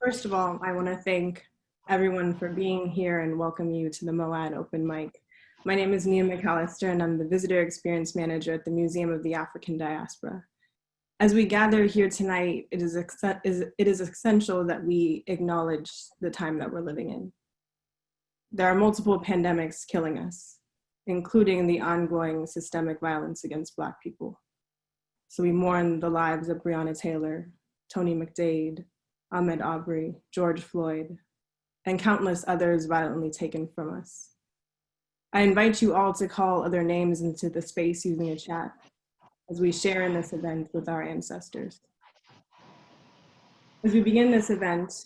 First of all, I want to thank everyone for being here and welcome you to the MOAD Open Mic. My name is Nia McAllister and I'm the Visitor Experience Manager at the Museum of the African Diaspora. As we gather here tonight, it is essential that we acknowledge the time that we're living in. There are multiple pandemics killing us, including the ongoing systemic violence against Black people. So we mourn the lives of Breonna Taylor, Tony McDade, Ahmaud Arbery, George Floyd, and countless others violently taken from us. I invite you all to call other names into the space using a chat as we share in this event with our ancestors. As we begin this event,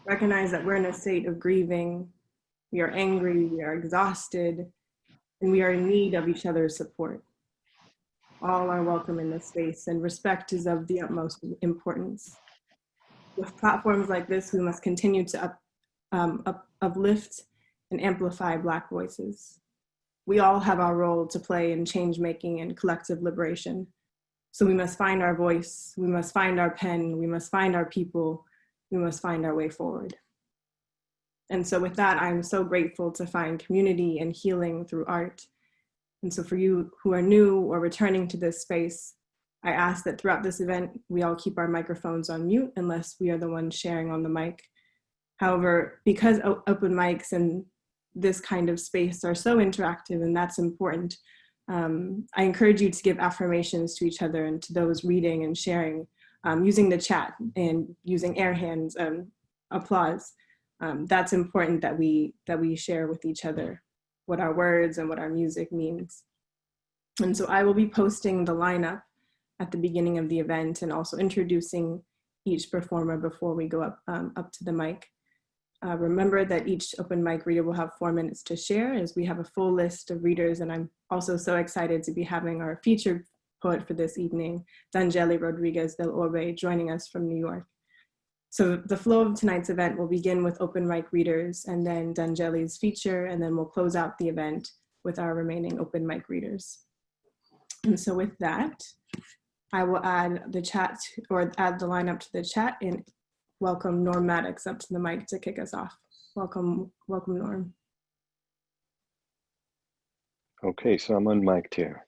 recognize that we're in a state of grieving, we are angry, we are exhausted, and we are in need of each other's support. All are welcome in this space, and respect is of the utmost importance. With platforms like this, we must continue to uplift and amplify Black voices. We all have our role to play in change making and collective liberation. So we must find our voice, we must find our pen, we must find our people, we must find our way forward. And so with that, I'm so grateful to find community and healing through art. And so for you who are new or returning to this space, I ask that throughout this event, we all keep our microphones on mute unless we are the ones sharing on the mic. However, because open mics and this kind of space are so interactive and that's important, I encourage you to give affirmations to each other and to those reading and sharing using the chat and using air hands and applause. That's important that we share with each other what our words and what our music means. And so I will be posting the lineup at the beginning of the event and also introducing each performer before we go up to the mic. Remember that each open mic reader will have 4 minutes to share as we have a full list of readers, and I'm also so excited to be having our featured poet for this evening, Danyeli Rodriquez del Orbe, joining us from New York. So the flow of tonight's event will begin with open mic readers and then Danyeli's feature, and then we'll close out the event with our remaining open mic readers. And so with that, I will add the chat or add the lineup to the chat and welcome Norm Mattox up to the mic to kick us off. Welcome, Norm. Okay, so I'm unmiked here.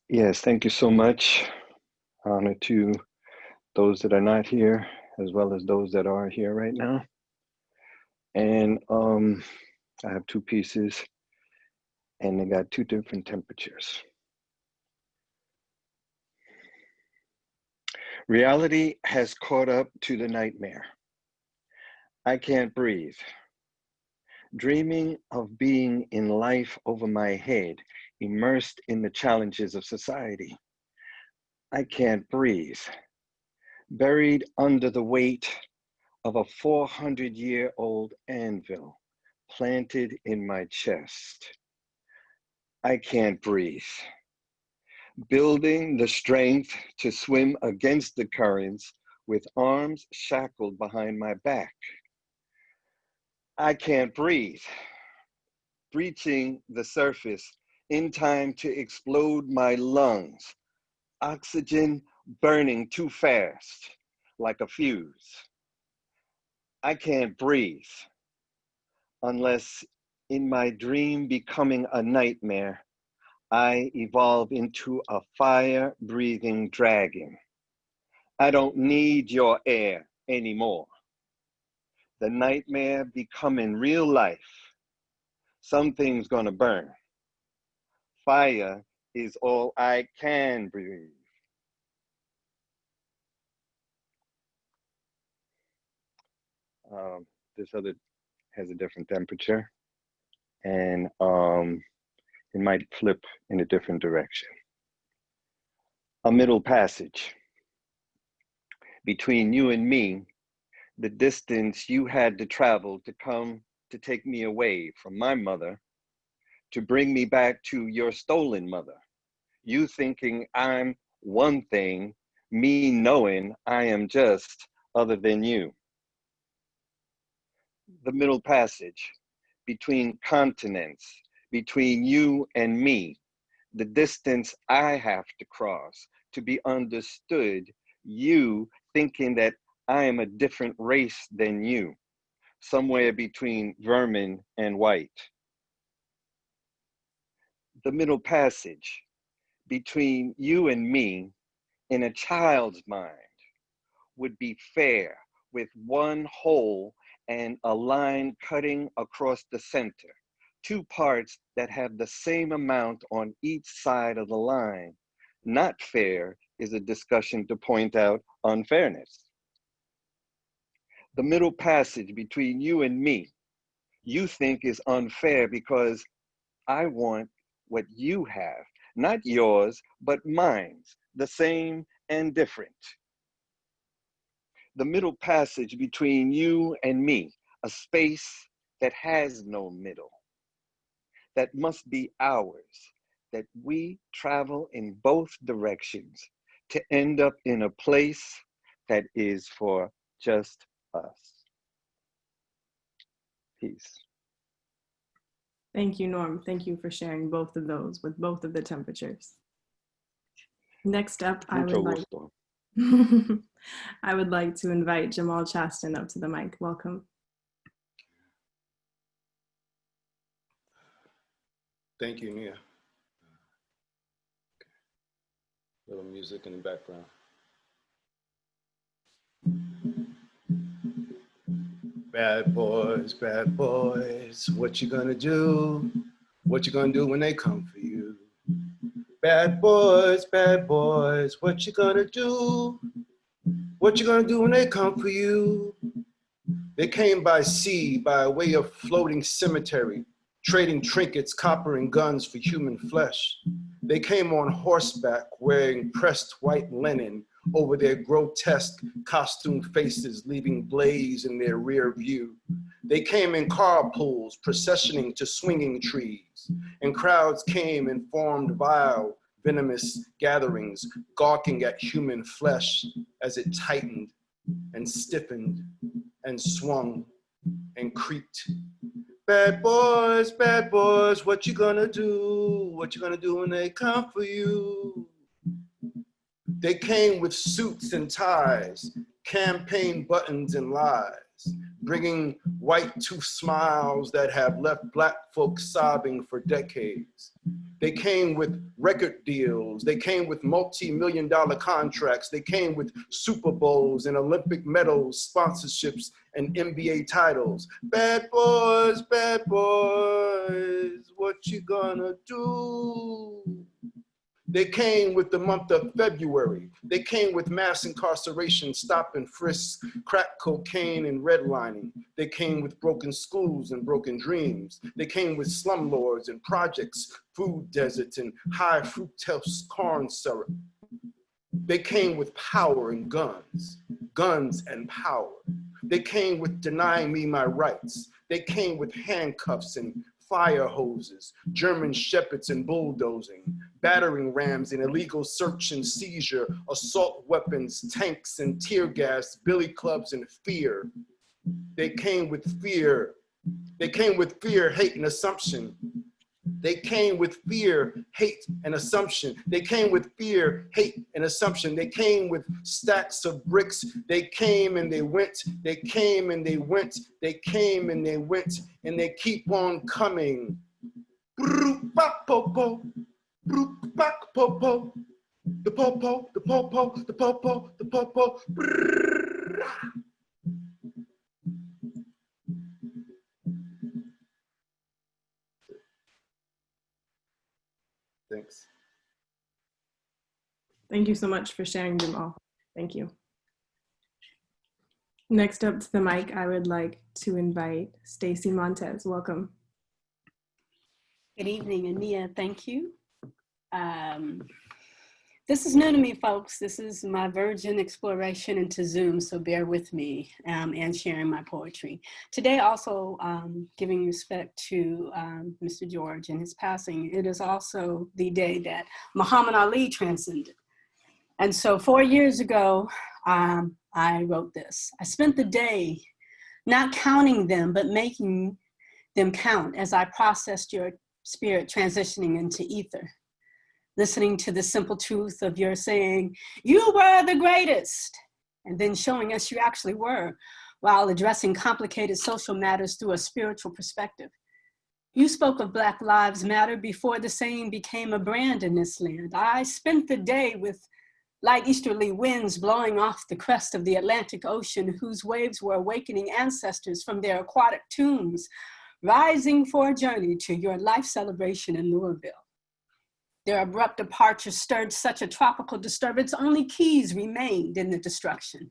Yes, thank you so much. Honor to those that are not here, as well as those that are here right now. And I have 2 pieces and they got 2 different temperatures. Reality has caught up to the nightmare. I can't breathe. Dreaming of being in life over my head, immersed in the challenges of society. I can't breathe. Buried under the weight of a 400-year-old anvil planted in my chest. I can't breathe. Building the strength to swim against the currents with arms shackled behind my back. I can't breathe. Breaching the surface in time to explode my lungs. Oxygen burning too fast, like a fuse. I can't breathe unless in my dream becoming a nightmare, I evolve into a fire-breathing dragon. I don't need your air anymore. The nightmare becoming real life. Something's gonna burn. Fire is all I can breathe. This other has a different temperature and it might flip in a different direction. A middle passage. Between you and me, the distance you had to travel to come to take me away from my mother, to bring me back to your stolen mother. You thinking I'm one thing, me knowing I am just other than you. The middle passage between continents, between you and me, the distance I have to cross to be understood, you thinking that I am a different race than you, somewhere between vermin and white. The middle passage between you and me in a child's mind would be fair, with one hole and a line cutting across the center, two parts that have the same amount on each side of the line. Not fair is a discussion to point out unfairness. The middle passage between you and me, you think is unfair because I want what you have, not yours, but mine's, the same and different. The middle passage between you and me, a space that has no middle, that must be ours, that we travel in both directions to end up in a place that is for just us. Peace. Thank you, Norm. Thank you for sharing both of those with both of the temperatures. Next up, I would like to invite Gamal Chasten up to the mic. Welcome. Thank you, Nia. Little music in the background. Bad boys, what you gonna do? What you gonna do when they come for you? Bad boys, what you gonna do? What you gonna do when they come for you? They came by sea, by way of floating cemetery, trading trinkets, copper, and guns for human flesh. They came on horseback, wearing pressed white linen over their grotesque costume faces, leaving blaze in their rear view. They came in carpools, processioning to swinging trees, and crowds came and formed vile, venomous gatherings, gawking at human flesh as it tightened and stiffened and swung and creaked. Bad boys, what you gonna do? What you gonna do when they come for you? They came with suits and ties, campaign buttons and lies, bringing white tooth smiles that have left Black folks sobbing for decades. They came with record deals. They came with multi-million-dollar contracts. They came with Super Bowls and Olympic medals, sponsorships, and NBA titles. Bad boys, what you gonna do? They came with the month of February. They came with mass incarceration, stop and frisk, crack cocaine and redlining. They came with broken schools and broken dreams. They came with slumlords and projects, food deserts and high fructose corn syrup. They came with power and guns and power. They came with denying me my rights. They came with handcuffs and fire hoses, German shepherds and bulldozing, battering rams and illegal search and seizure, assault weapons, tanks and tear gas, billy clubs and fear. They came with fear. They came with fear, hate, and assumption. They came with fear, hate, and assumption. They came with fear, hate, and assumption. They came with stacks of bricks. They came and they went. They came and they went. They came and they went. And they keep on coming. The popo, the popo, the popo, the popo, the popo. Thanks. Thank you so much for sharing them all. Thank you. Next up to the mic, I would like to invite Stacy Montez. Welcome. Good evening, Ania. Thank you. This is new to me, folks. This is my virgin exploration into Zoom, so bear with me and sharing my poetry. Today, also giving respect to Mr. George and his passing, it is also the day that Muhammad Ali transcended. And so 4 years ago, I wrote this. I spent the day not counting them, but making them count as I processed your spirit transitioning into ether. Listening to the simple truth of your saying, you were the greatest, and then showing us you actually were, while addressing complicated social matters through a spiritual perspective. You spoke of Black Lives Matter before the saying became a brand in this land. I spent the day with light easterly winds blowing off the crest of the Atlantic Ocean, whose waves were awakening ancestors from their aquatic tombs, rising for a journey to your life celebration in Louisville. Their abrupt departure stirred such a tropical disturbance, only keys remained in the destruction.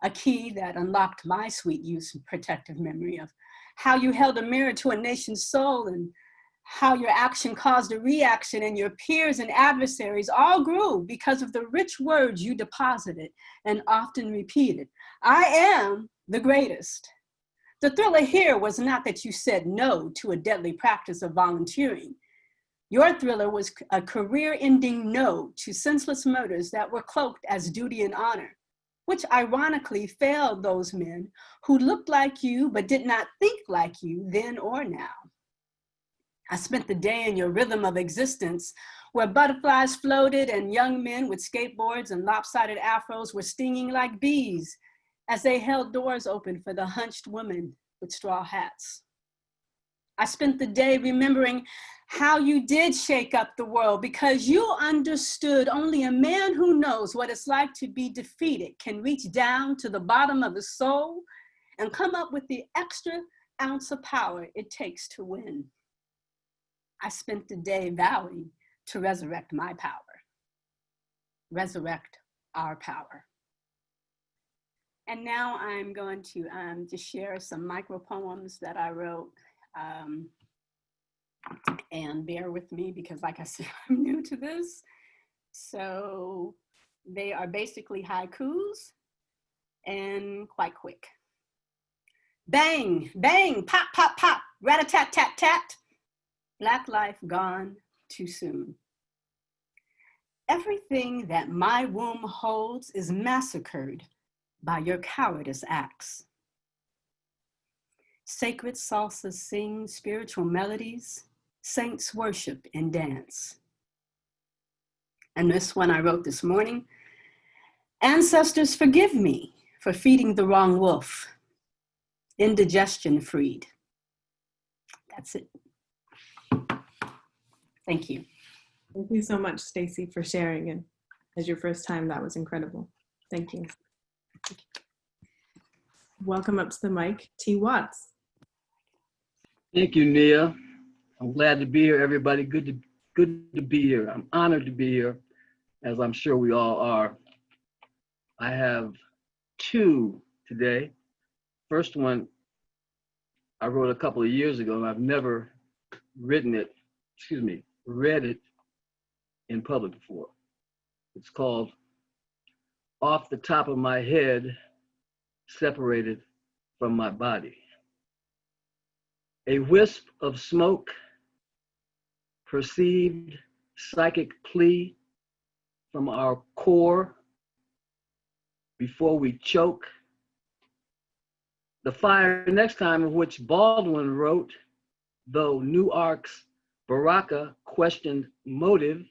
A key that unlocked my sweet youth's protective memory of how you held a mirror to a nation's soul, and how your action caused a reaction, and your peers and adversaries all grew because of the rich words you deposited and often repeated. I am the greatest. The thriller here was not that you said no to a deadly practice of volunteering. Your thriller was a career-ending no to senseless murders that were cloaked as duty and honor, which ironically failed those men who looked like you but did not think like you then or now. I spent the day in your rhythm of existence, where butterflies floated and young men with skateboards and lopsided afros were stinging like bees as they held doors open for the hunched women with straw hats. I spent the day remembering how you did shake up the world, because you understood only a man who knows what it's like to be defeated can reach down to the bottom of the soul and come up with the extra ounce of power it takes to win. I spent the day vowing to resurrect my power, resurrect our power. And now I'm going to just share some micro poems that I wrote. And bear with me because, like I said, I'm new to this. So they are basically haikus and quite quick. Bang, bang, pop, pop, pop, rat-a-tat-tat-tat. Black life gone too soon. Everything that my womb holds is massacred by your cowardice acts. Sacred salsas sing spiritual melodies, saints worship and dance. And this one I wrote this morning. Ancestors, forgive me for feeding the wrong wolf. Indigestion freed. That's it. Thank you. Thank you so much, Stacy, for sharing. And as your first time, that was incredible. Thank you. Welcome up to the mic, T. Watts. Thank you, Nia. I'm glad to be here, everybody. Good to be here. I'm honored to be here, as I'm sure we all are. I have two today. First one I wrote a couple of years ago, and I've never read it in public before. It's called Off the Top of My Head, Separated from My Body. A wisp of smoke, perceived psychic plea from our core before we choke. The fire next time, of which Baldwin wrote, though Newark's Baraka questioned motive,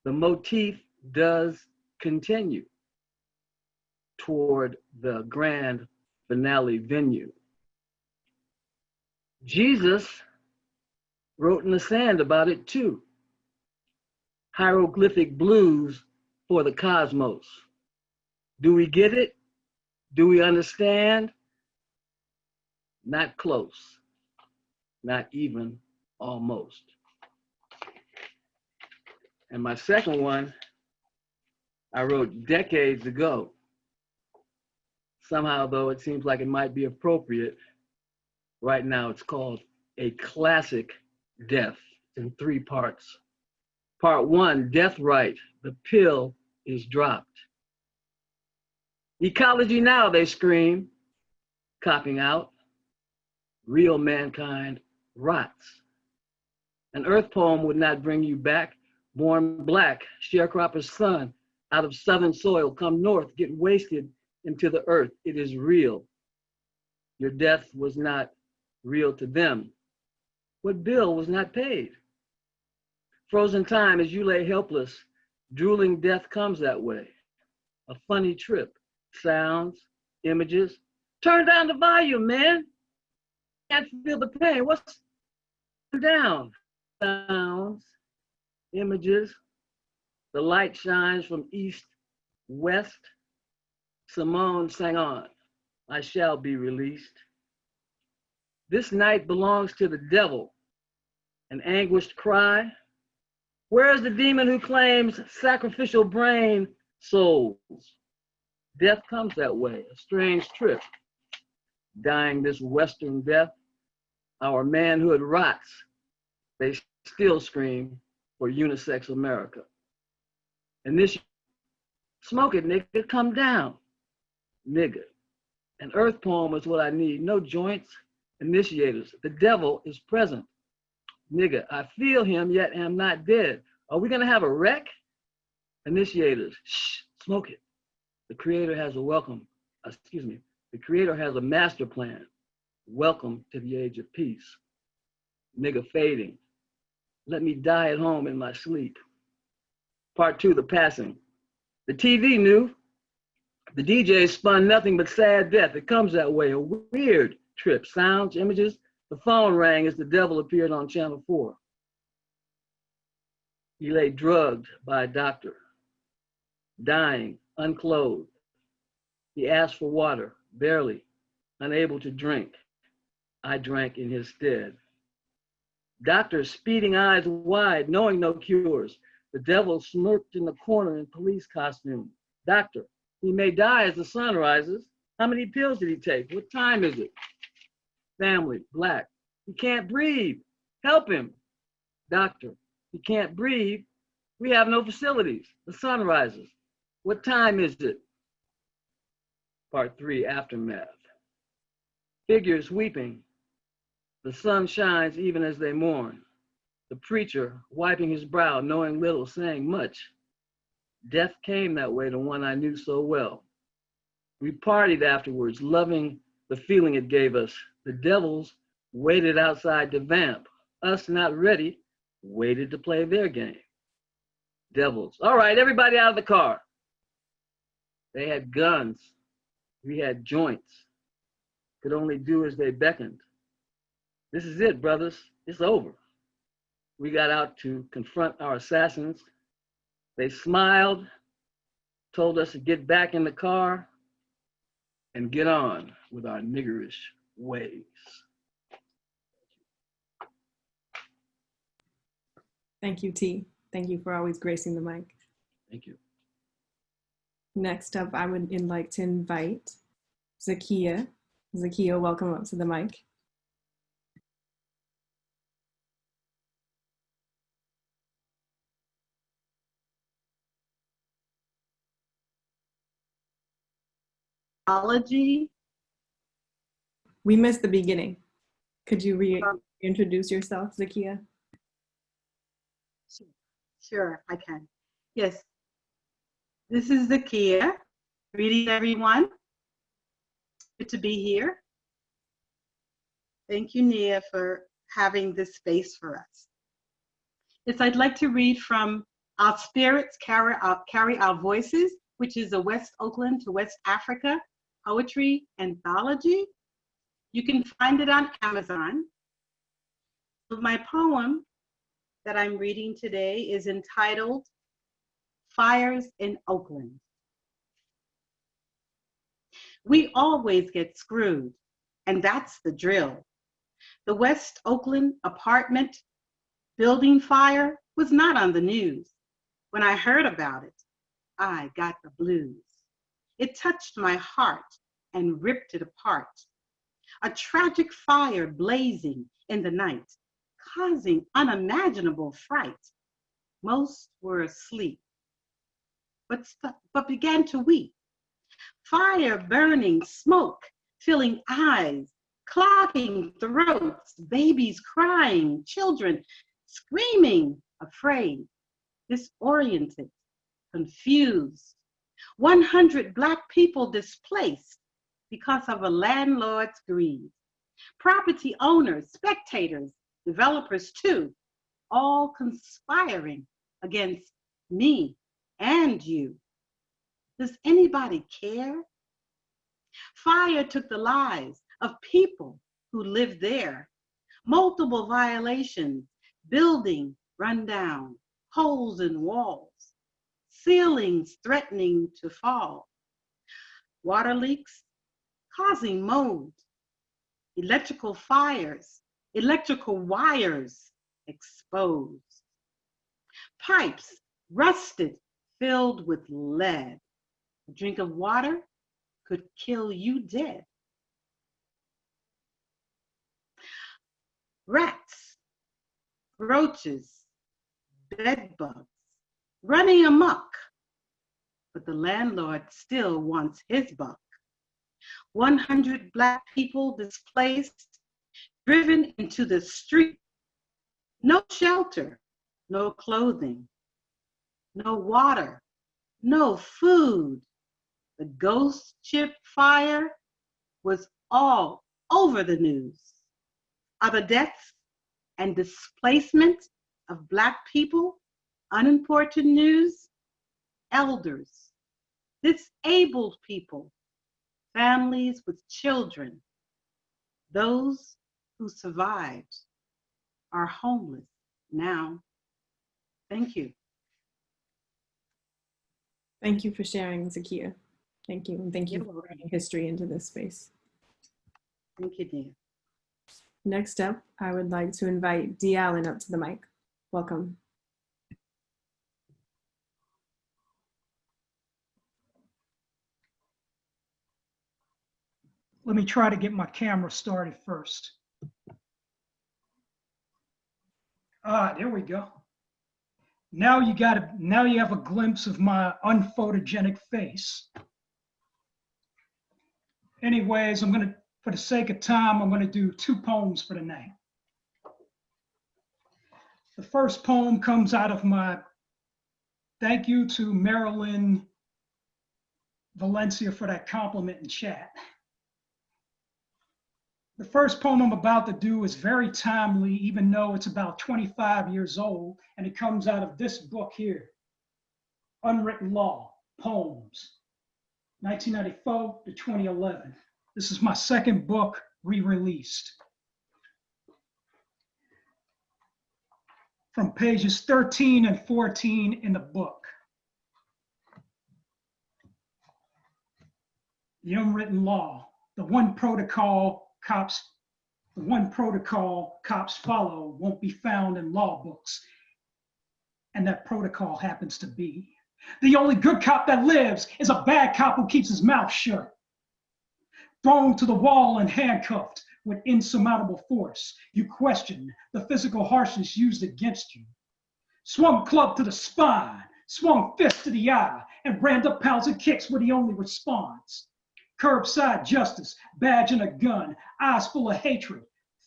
the motif does continue toward the grand finale venue. Jesus wrote in the sand about it too. Hieroglyphic blues for the cosmos. Do we get it? Do we understand? Not close, not even almost. And my second one, I wrote decades ago. Somehow, though, it seems like it might be appropriate. Right now, it's called A Classic Death, in 3 parts. Part 1, death right, the pill is dropped. Ecology now, they scream, copping out. Real mankind rots. An earth poem would not bring you back. Born black, sharecropper's son, out of southern soil, come north, get wasted into the earth. It is real. Your death was not real to them. What bill was not paid? Frozen time as you lay helpless, drooling death comes that way. A funny trip. sounds, images. Turn down the volume, man. Can't feel the pain. What's down? Sounds, images. The light shines from east, west. Simone sang on. I shall be released. This night belongs to the devil. An anguished cry. Where is the demon who claims sacrificial brain souls? Death comes that way, a strange trip. Dying this Western death, our manhood rots. They still scream for unisex America. And this, smoke it, nigga, come down, nigga. An earth poem is what I need, no joints, initiators. The devil is present. Nigga, I feel him, yet am not dead. Are we gonna have a wreck? Initiators, shh, smoke it. The creator has a the creator has a master plan. Welcome to the age of peace. Nigga fading. Let me die at home in my sleep. Part 2, the passing. The TV knew. The DJ spun nothing but sad death. It comes that way, a weird trip. Sounds, images. The phone rang as the devil appeared on channel 4. He lay drugged by a doctor, dying, unclothed. He asked for water, barely, unable to drink. I drank in his stead. Doctor speeding eyes wide, knowing no cures. The devil smirked in the corner in police costume. Doctor, he may die as the sun rises. How many pills did he take? What time is it? Family, black. He can't breathe. Help him. Doctor, he can't breathe. We have no facilities. The sun rises. What time is it? Part 3, aftermath. Figures weeping. The sun shines even as they mourn. The preacher wiping his brow, knowing little, saying much. Death came that way, the one I knew so well. We partied afterwards, loving the feeling it gave us. The devils waited outside to vamp. Us not ready, waited to play their game. Devils. All right, everybody out of the car. They had guns. We had joints. Could only do as they beckoned. This is it, brothers. It's over. We got out to confront our assassins. They smiled, told us to get back in the car and get on with our niggerish ways. Thank you, T. Thank you for always gracing the mic. Thank you. Next up, I would like to invite Zakia. Zakia, welcome up to the mic. Apology. We missed the beginning. Could you reintroduce yourself, Zakia? Sure, I can. Yes, this is Zakia. Greetings, everyone. Good to be here. Thank you, Nia, for having this space for us. Yes, I'd like to read from Our Spirits Carry Our Voices, which is a West Oakland to West Africa poetry anthology. You can find it on Amazon. My poem that I'm reading today is entitled Fires in Oakland. We always get screwed, and that's the drill. The West Oakland apartment building fire was not on the news. When I heard about it, I got the blues. It touched my heart and ripped it apart. A tragic fire blazing in the night, causing unimaginable fright. Most were asleep, but began to weep. Fire burning, smoke filling eyes, clogging throats, babies crying, children screaming, afraid, disoriented, confused. 100 Black people displaced because of a landlord's greed. Property owners, spectators, developers too, all conspiring against me and you. Does anybody care Fire took the lives of people who lived there. Multiple violations, building run down, holes in walls, ceilings threatening to fall, water leaks causing mold, electrical fires, electrical wires exposed, pipes rusted, filled with lead. A drink of water could kill you dead. Rats, roaches, bed bugs, running amok, but the landlord still wants his buck. 100 Black people displaced, driven into the street. No shelter, no clothing, no water, no food. The ghost ship fire was all over the news. Are the deaths and displacement of Black people unimportant news? Elders, disabled people, families with children, those who survived are homeless now. Thank you. Thank you for sharing, Zakia. Thank you, and thank you for bringing history into this space. Thank you, dear. Next up, I would like to invite Dee Allen up to the mic. Welcome. Let me try to get my camera started first. There we go. Now you have a glimpse of my unphotogenic face. Anyways, for the sake of time, I'm gonna do 2 poems for the night. The first poem comes out of my thank you to Marilyn Valencia for that compliment in chat. The first poem I'm about to do is very timely, even though it's about 25 years old, and it comes out of this book here, Unwritten Law, Poems, 1994 to 2011. This is my second book, re-released. From pages 13 and 14 in the book. The unwritten law, the one protocol cops follow won't be found in law books. And that protocol happens to be the only good cop that lives is a bad cop who keeps his mouth shut. Thrown to the wall and handcuffed with insurmountable force, you question the physical harshness used against you. Swung club to the spine, swung fist to the eye, and rammed up pounds and kicks were the only response. Curbside justice, badge and a gun, eyes full of hatred.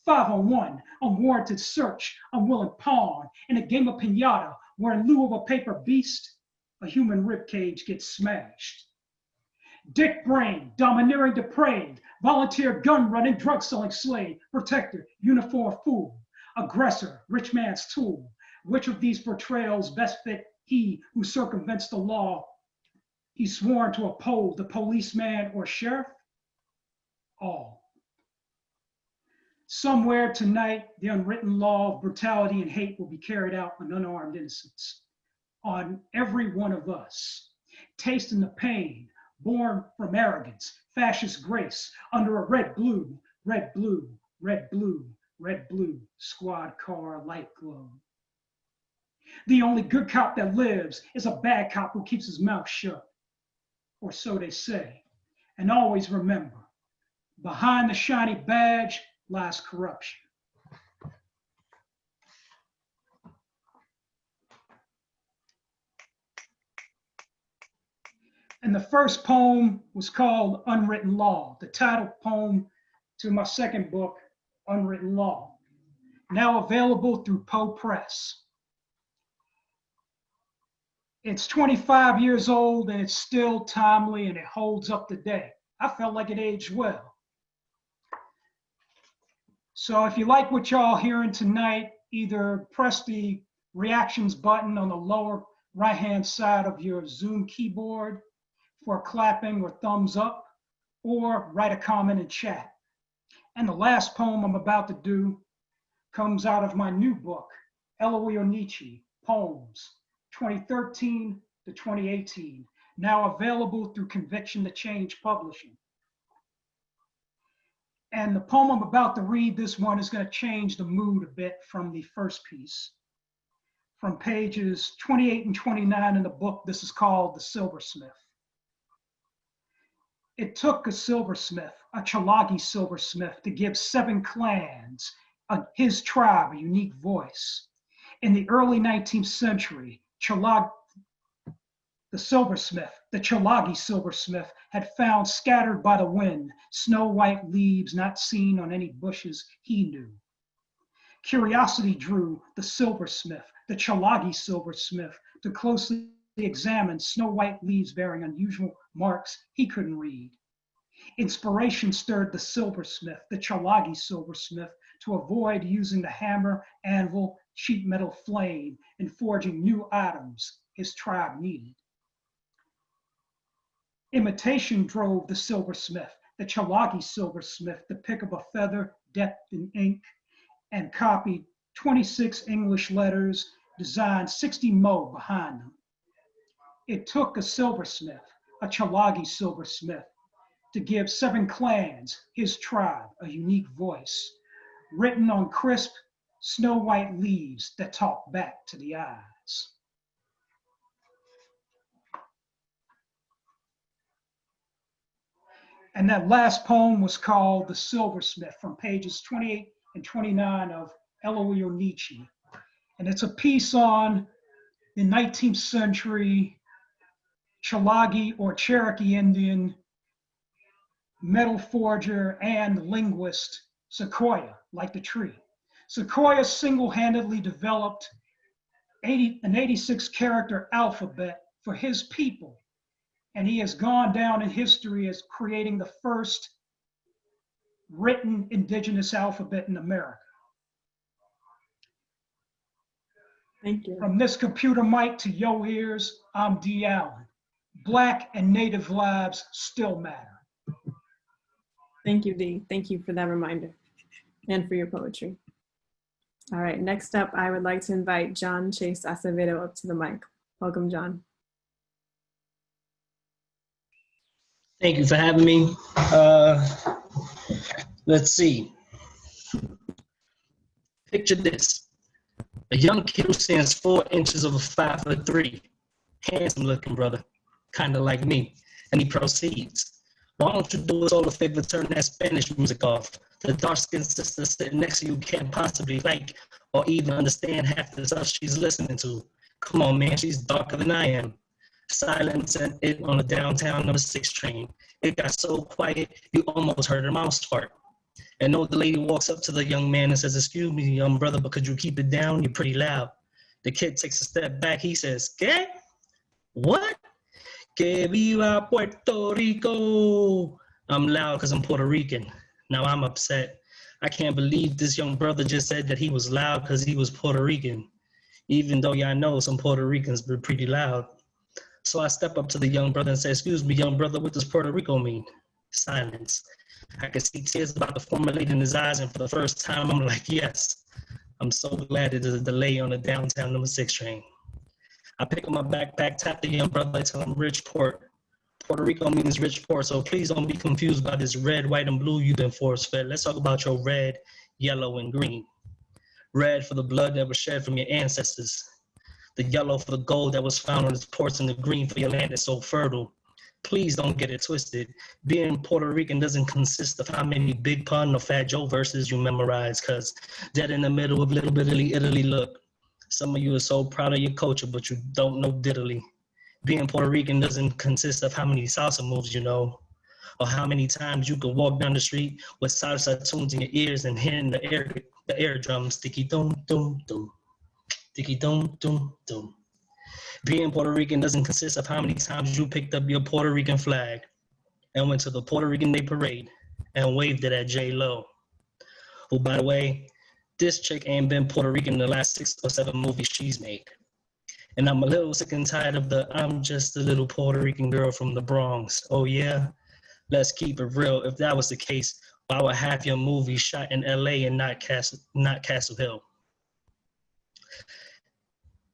5-on-1, unwarranted search, unwilling pawn, in a game of pinata where in lieu of a paper beast, a human ribcage gets smashed. Dick brain, domineering depraved, volunteer gun running, drug selling slave, protector, uniform fool, aggressor, rich man's tool. Which of these portrayals best fit he who circumvents the law he's sworn to uphold, the policeman or sheriff? All. Somewhere tonight, the unwritten law of brutality and hate will be carried out on unarmed innocents, on every one of us, tasting the pain born from arrogance, fascist grace, under a red, blue, red, blue, red, blue, red, blue squad car light glow. The only good cop that lives is a bad cop who keeps his mouth shut, or so they say. And always remember, behind the shiny badge lies corruption. And the first poem was called Unwritten Law, the title poem to my second book, Unwritten Law, now available through Poe Press. It's 25 years old and it's still timely and it holds up today. I felt like it aged well. So if you like what y'all hearing tonight, either press the reactions button on the lower right-hand side of your Zoom keyboard for clapping or thumbs up, or write a comment in chat. And the last poem I'm about to do comes out of my new book, Eloise Onichi, Poems, 2013 to 2018, now available through Conviction to Change Publishing. And the poem I'm about to read, this one is going to change the mood a bit from the first piece. From pages 28 and 29 in the book, this is called The Silversmith. It took a silversmith, a Chalagi silversmith, to give 7 clans, his tribe, a unique voice. In the early 19th century, the Chalagi silversmith, had found scattered by the wind snow white leaves not seen on any bushes he knew. Curiosity drew the silversmith, the Chalagi silversmith, to closely examine snow white leaves bearing unusual marks he couldn't read. Inspiration stirred the silversmith, the Chalagi silversmith, to avoid using the hammer, anvil, sheet metal flame in forging new items his tribe needed. Imitation drove the silversmith, the Chalagi silversmith, to pick up a feather dipped in ink and copied 26 English letters, designed 60 mo behind them. It took a silversmith, a Chalagi silversmith, to give 7 clans, his tribe, a unique voice, written on crisp, snow white leaves that talk back to the eyes. And that last poem was called The Silversmith, from pages 28 and 29 of Eloise Onichi. And it's a piece on the 19th century Chalagi or Cherokee Indian metal forger and linguist Sequoia, like the tree. Sequoia single-handedly developed an 86-character alphabet for his people, and he has gone down in history as creating the first written indigenous alphabet in America. Thank you. From this computer mic to your ears, I'm Dee Allen. Black and Native lives still matter. Thank you, Dee. Thank you for that reminder and for your poetry. All right, next up, I would like to invite John Chase Acevedo up to the mic. Welcome, John. Thank you for having me. Let's see. Picture this. A young kid who stands 4 inches over 5'3". Handsome looking brother, kind of like me. And he proceeds. Why don't you do us all a favor, turn that Spanish music off? The dark-skinned sister sitting next to you can't possibly like or even understand half the stuff she's listening to. Come on, man, she's darker than I am. Silence and it on the downtown number 6 train. It got so quiet, you almost heard her mouse fart. And the lady walks up to the young man and says, excuse me, young brother, but could you keep it down? You're pretty loud. The kid takes a step back. He says, ¿Qué? What? Que viva Puerto Rico. I'm loud because I'm Puerto Rican. Now I'm upset. I can't believe this young brother just said that he was loud because he was Puerto Rican, even though y'all know some Puerto Ricans were pretty loud. So I step up to the young brother and say, excuse me, young brother, what does Puerto Rico mean? Silence. I could see tears about to formulate in his eyes, and for the first time, I'm like, yes. I'm so glad there's a delay on the downtown number 6 train. I pick up my backpack, tap the young brother, I tell him rich port. Puerto Rico means rich port, so please don't be confused by this red, white, and blue you've been force-fed. Let's talk about your red, yellow, and green. Red for the blood that was shed from your ancestors. The yellow for the gold that was found on its ports, and the green for your land that's so fertile. Please don't get it twisted. Being Puerto Rican doesn't consist of how many Big Pun or Fat Joe verses you memorize, because dead in the middle of Little Bitty Italy, look. Some of you are so proud of your culture, but you don't know diddly. Being Puerto Rican doesn't consist of how many salsa moves you know, or how many times you can walk down the street with salsa tunes in your ears and hearing the air drums, tiki-dum-dum-dum, tiki-dum-dum-dum. Being Puerto Rican doesn't consist of how many times you picked up your Puerto Rican flag and went to the Puerto Rican Day Parade and waved it at J-Lo. Who, by the way, this chick ain't been Puerto Rican in the last 6 or 7 movies she's made. And I'm a little sick and tired of the I'm just a little Puerto Rican girl from the Bronx. Oh yeah? Let's keep it real. If that was the case, why would half your movie shot in LA and not Castle Hill?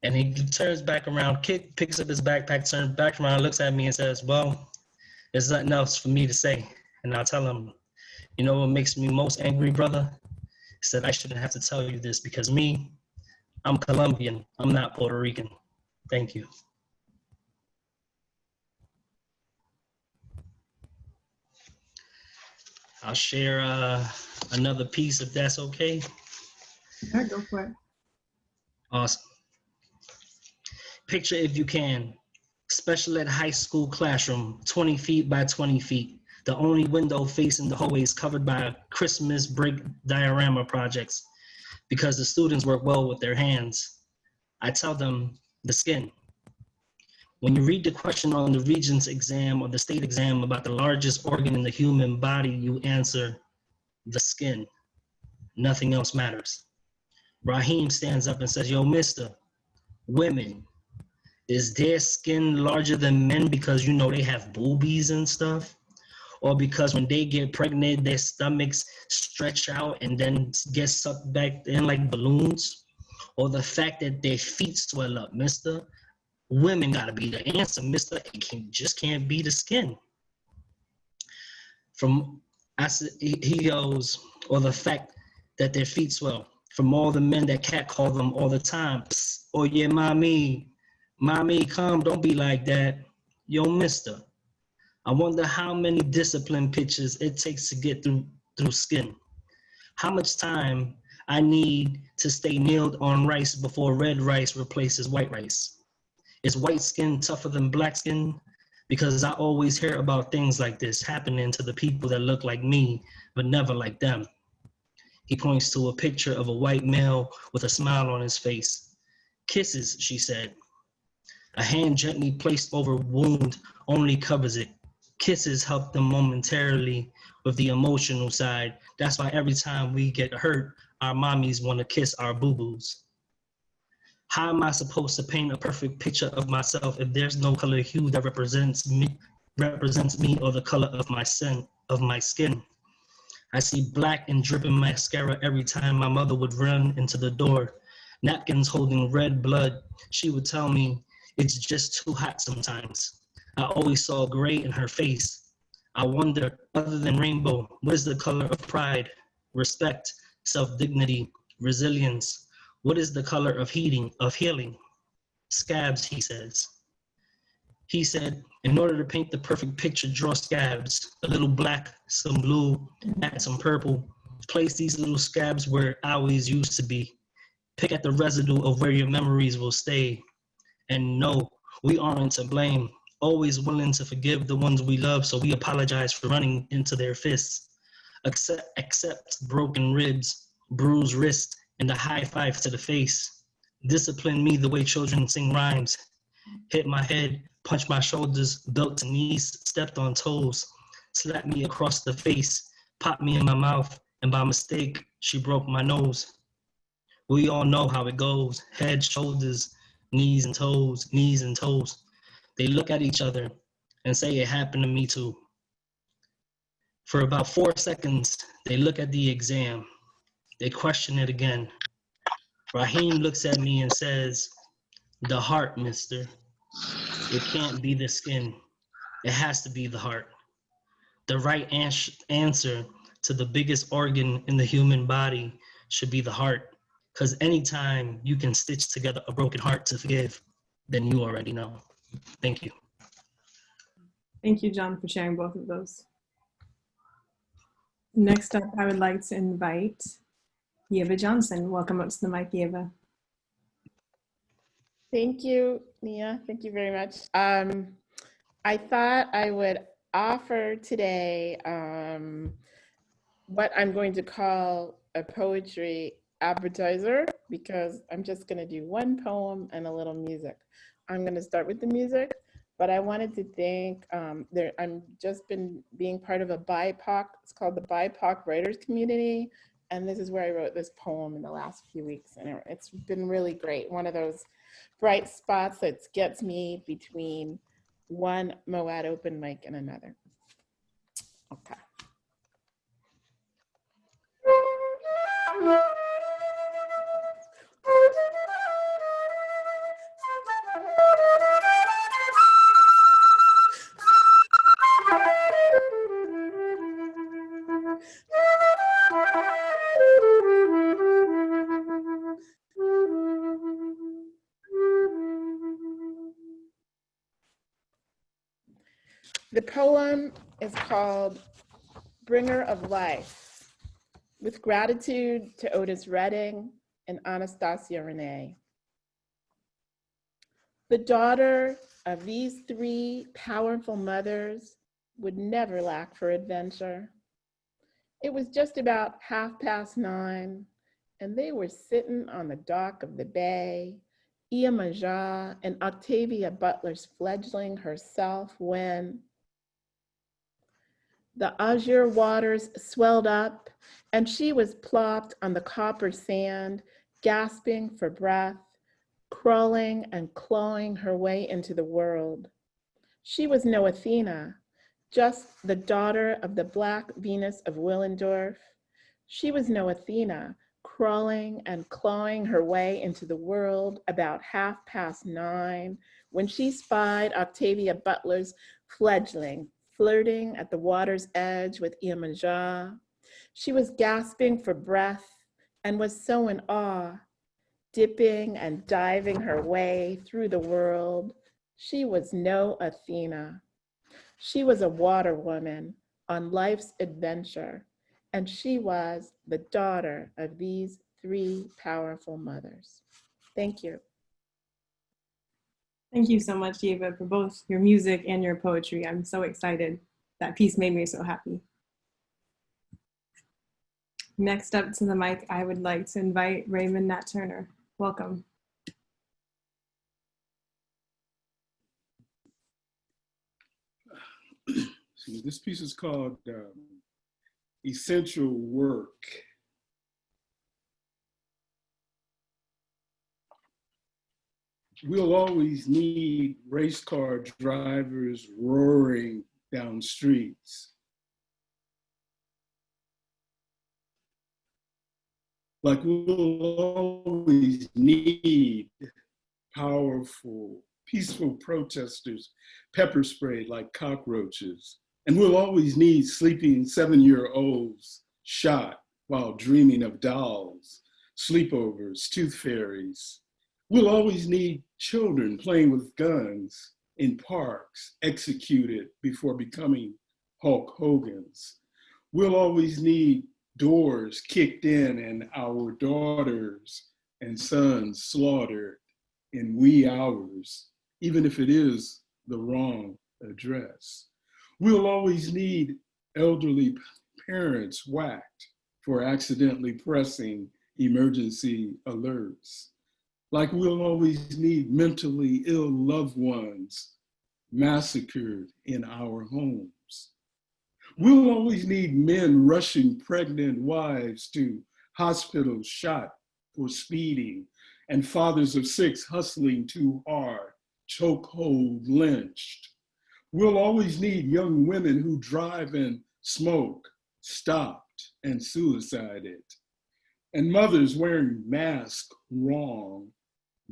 And he turns back around, picks up his backpack, turns back around, looks at me and says, well, there's nothing else for me to say. And I'll tell him, you know what makes me most angry, brother? He said, I shouldn't have to tell you this because me, I'm Colombian. I'm not Puerto Rican. Thank you. I'll share another piece if that's okay. Yeah, go for it. Awesome. Picture if you can, special ed high school classroom, 20 feet by 20 feet. The only window facing the hallway is covered by Christmas break diorama projects because the students work well with their hands. I tell them the skin. When you read the question on the Regents exam or the state exam about the largest organ in the human body, you answer the skin. Nothing else matters. Raheem stands up and says, yo, mister, women, is their skin larger than men because you know they have boobies and stuff? Or because when they get pregnant, their stomachs stretch out and then get sucked back in like balloons? Or the fact that their feet swell up, mister? Women gotta be the answer, mister. It just can't be the skin. He goes, or the fact that their feet swell. From all the men that catcall them all the time. Psst, oh yeah, mommy, come, don't be like that. Yo, mister, I wonder how many discipline pitches it takes to get through skin. How much time I need to stay kneeled on rice before red rice replaces white rice. Is white skin tougher than black skin? Because I always hear about things like this happening to the people that look like me, but never like them. He points to a picture of a white male with a smile on his face. Kisses, she said. A hand gently placed over a wound only covers it. Kisses help them momentarily with the emotional side. That's why every time we get hurt, our mommies want to kiss our boo-boos. How am I supposed to paint a perfect picture of myself if there's no color hue that represents me or the color of my skin? I see black and dripping mascara every time my mother would run into the door. Napkins holding red blood. She would tell me it's just too hot sometimes. I always saw gray in her face. I wonder, other than rainbow, what is the color of pride, respect, self-dignity, resilience? What is the color of healing? Scabs, he says. He said, in order to paint the perfect picture, draw scabs, a little black, some blue, add some purple. Place these little scabs where I always used to be. Pick at the residue of where your memories will stay. And no, we aren't to blame. Always willing to forgive the ones we love, so we apologize for running into their fists. Accept broken ribs, bruised wrist, and a high five to the face. Discipline me the way children sing rhymes. Hit my head, punch my shoulders, belt to knees, stepped on toes. Slapped me across the face, popped me in my mouth, and by mistake, she broke my nose. We all know how it goes. Head, shoulders, knees and toes, knees and toes. They look at each other and say it happened to me too. For about 4 seconds, they look at the exam. They question it again. Raheem looks at me and says, the heart, mister. It can't be the skin. It has to be the heart. The right answer to the biggest organ in the human body should be the heart. Because anytime you can stitch together a broken heart to forgive, then you already know. Thank you. Thank you, John, for sharing both of those. Next up, I would like to invite Yeva Johnson. Welcome up to the mic, Yeva. Thank you, Nia. Thank you very much. I thought I would offer today what I'm going to call a poetry appetizer, because I'm just going to do one poem and a little music. I'm going to start with the music, but I wanted to thank, I'm just been being part of a BIPOC, it's called the BIPOC Writers Community, and this is where I wrote this poem in the last few weeks, and it's been really great. One of those bright spots that gets me between one Moat open mic and another. Okay. The poem is called Bringer of Life, with gratitude to Otis Redding and Anastasia Renee. The daughter of these three powerful mothers would never lack for adventure. It was just about 9:30, and they were sitting on the dock of the bay, Iyamija and Octavia Butler's fledgling herself, when the azure waters swelled up, and she was plopped on the copper sand, gasping for breath, crawling and clawing her way into the world. She was no Athena, just the daughter of the Black Venus of Willendorf. She was no Athena, crawling and clawing her way into the world about 9:30 when she spied Octavia Butler's fledgling flirting at the water's edge with Iyamija. She was gasping for breath and was so in awe, dipping and diving her way through the world. She was no Athena. She was a water woman on life's adventure, and she was the daughter of these three powerful mothers. Thank you. Thank you so much, Yeva, for both your music and your poetry. I'm so excited. That piece made me so happy. Next up to the mic, I would like to invite Raymond Nat Turner. Welcome. This piece is called Essential Work. We'll always need race car drivers roaring down streets. Like we'll always need powerful, peaceful protesters pepper sprayed like cockroaches. And we'll always need sleeping 7-year-olds shot while dreaming of dolls, sleepovers, tooth fairies. We'll always need children playing with guns in parks, executed before becoming Hulk Hogan's. We'll always need doors kicked in and our daughters and sons slaughtered in wee hours, even if it is the wrong address. We'll always need elderly parents whacked for accidentally pressing emergency alerts. Like we'll always need mentally ill loved ones massacred in our homes. We'll always need men rushing pregnant wives to hospitals shot for speeding, and fathers of 6 hustling too hard, chokehold lynched. We'll always need young women who drive and smoke, stopped and suicided, and mothers wearing masks wrong,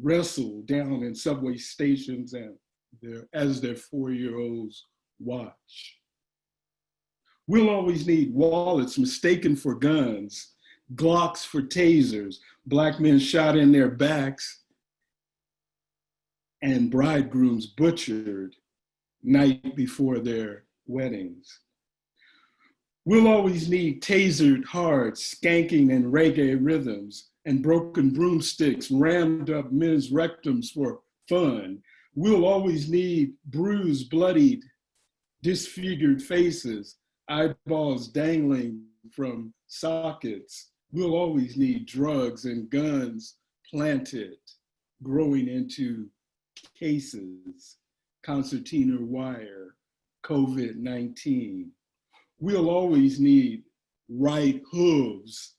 wrestled down in subway stations and as their 4-year-olds watch. We'll always need wallets mistaken for guns, Glocks for tasers, Black men shot in their backs, and bridegrooms butchered night before their weddings. We'll always need tasered hearts, skanking and reggae rhythms, and broken broomsticks rammed up men's rectums for fun. We'll always need bruised, bloodied, disfigured faces, eyeballs dangling from sockets. We'll always need drugs and guns planted, growing into cases, concertina wire, COVID-19. We'll always need right hooves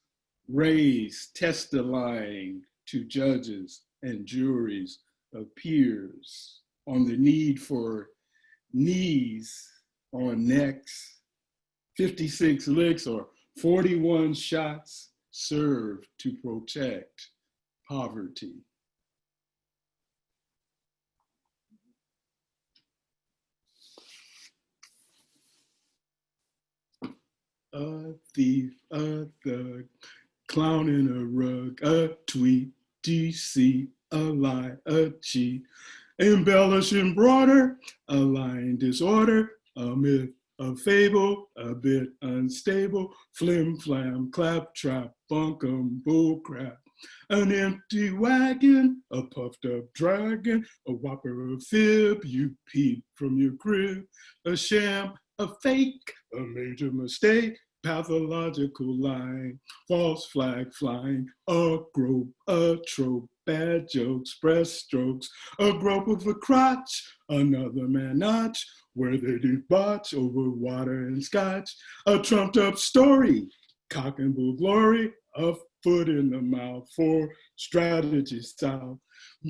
raised, testifying to judges and juries of peers on the need for knees on necks 56 licks or 41 shots serve to protect poverty. A thief, a thug, clown in a rug, a tweet, deceit, a lie, a cheat, embellishing broader, a lying disorder, a myth, a fable, a bit unstable, flim flam, clap trap, bunkum, bull crap, an empty wagon, a puffed up dragon, a whopper of fib, you peep from your crib, a sham, a fake, a major mistake, pathological lying, false flag flying, a grope, a trope, bad jokes, breaststrokes, a grope of a crotch, another man notch, where they debauch over water and scotch, a trumped up story, cock and bull glory, a foot in the mouth for strategy style,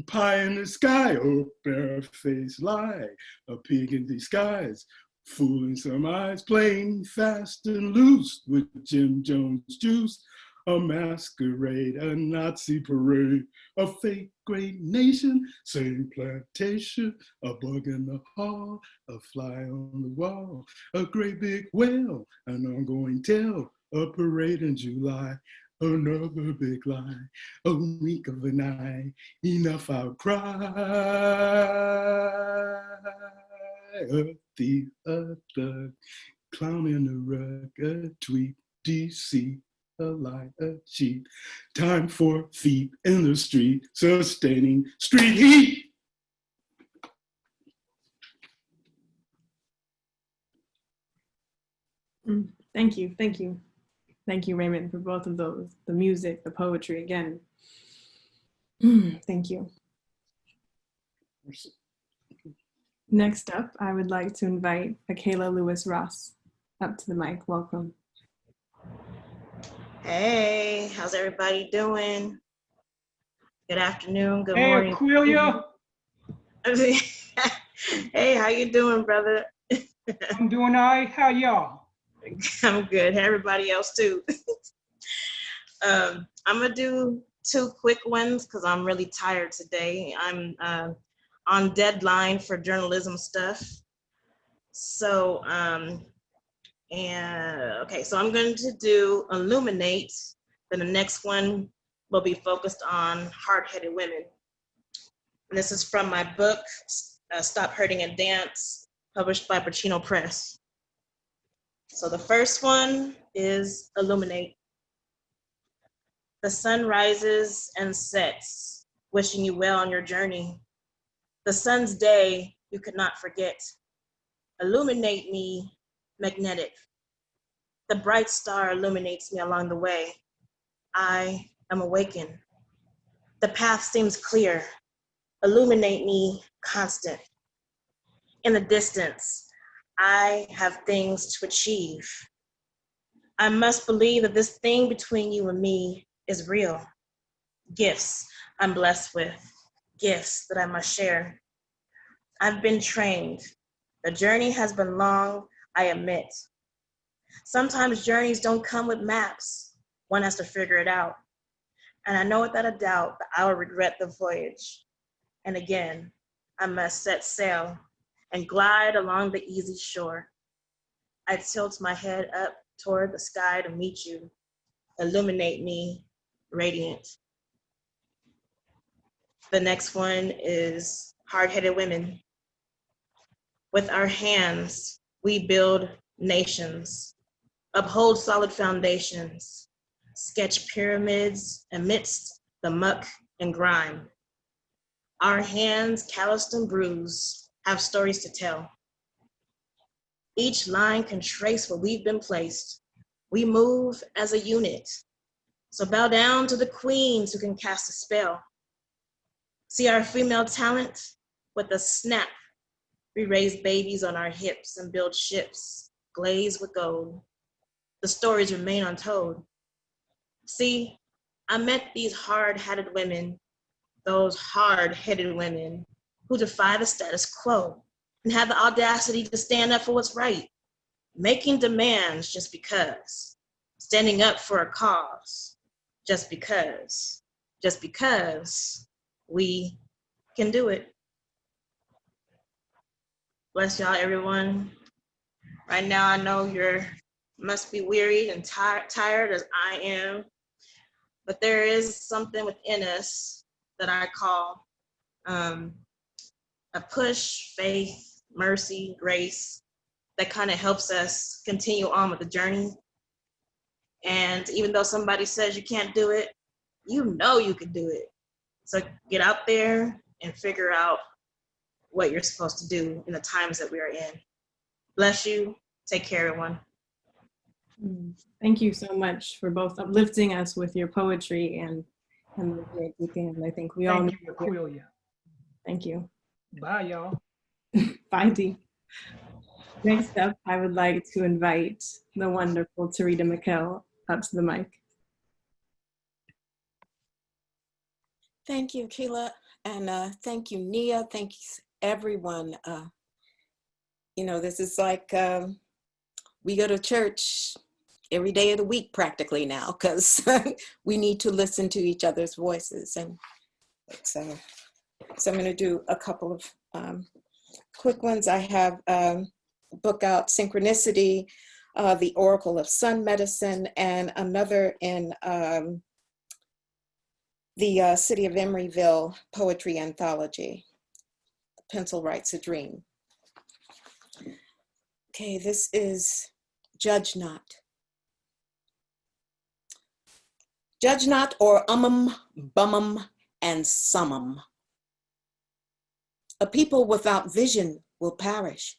pie in the sky, a barefaced lie, a pig in disguise, fooling some eyes, playing fast and loose with Jim Jones juice, a masquerade, a Nazi parade, a fake great nation, same plantation, a bug in the hall, a fly on the wall, a great big whale, an ongoing tale, a parade in July, another big lie, a wink of an eye, enough outcry. A thief, a thug, clown in a rug, a tweet, deceit, a lie, a cheat. Time for feet in the street, sustaining street heat. Thank you, thank you. Thank you, Raymond, for both of those, the music, the poetry, again. Thank you. Next up, I would like to invite Aquela Lewis-Ross up to the mic. Welcome. Hey, how's everybody doing? Good afternoon, good Hey, morning. Aquila. Hey, how you doing, brother? I'm doing all right. How y'all? I'm good. Hey, everybody else too. I'm gonna do two quick ones because I'm really tired today. I'm on deadline for journalism stuff. So, okay, so I'm going to do Illuminate, then the next one will be focused on hard-headed women. And this is from my book, Stop Hurting and Dance, published by Pacino Press. So the first one is Illuminate. The sun rises and sets, wishing you well on your journey. The sun's day you could not forget. Illuminate me, magnetic. The bright star illuminates me along the way. I am awakened. The path seems clear. Illuminate me, constant. In the distance, I have things to achieve. I must believe that this thing between you and me is real. Gifts I'm blessed with, gifts that I must share. I've been trained. The journey has been long, I admit. Sometimes journeys don't come with maps. One has to figure it out. And I know without a doubt that I will regret the voyage. And again, I must set sail and glide along the easy shore. I tilt my head up toward the sky to meet you. Illuminate me, radiant. The next one is hard-headed women. With our hands, we build nations, uphold solid foundations, sketch pyramids amidst the muck and grime. Our hands, calloused and bruised, have stories to tell. Each line can trace where we've been placed. We move as a unit. So bow down to the queens who can cast a spell. See our female talent? With a snap, we raise babies on our hips and build ships, glazed with gold. The stories remain untold. See, I met these hard-hatted women, those hard-headed women who defy the status quo and have the audacity to stand up for what's right. making demands just because, standing up for a cause just because we can do it. Bless y'all, everyone. Right now, I know you're must be wearied and tired as I am, but there is something within us that I call a push, faith, mercy, grace that kind of helps us continue on with the journey. And even though somebody says you can't do it, you know you can do it. So get out there and figure out what you're supposed to do in the times that we are in. Bless you. Take care, everyone. Thank you so much for both uplifting us with your poetry and the work at the end. I think we all need Thank you, Aquila. Thank you. Bye, y'all. Bye, Dee. Next up, I would like to invite the wonderful Tarita McKell up to the mic. Thank you, Aquila, and thank you, Nia. Thank you, everyone. You know, this is like we go to church every day of the week practically now, because we need to listen to each other's voices. And so I'm going to do a couple of quick ones. I have a book out, Synchronicity, The Oracle of Sun Medicine, and another in the City of Emeryville Poetry Anthology, Pencil Writes a Dream. Okay, this is Judge Not. Judge not, or bummum, and summum. A people without vision will perish.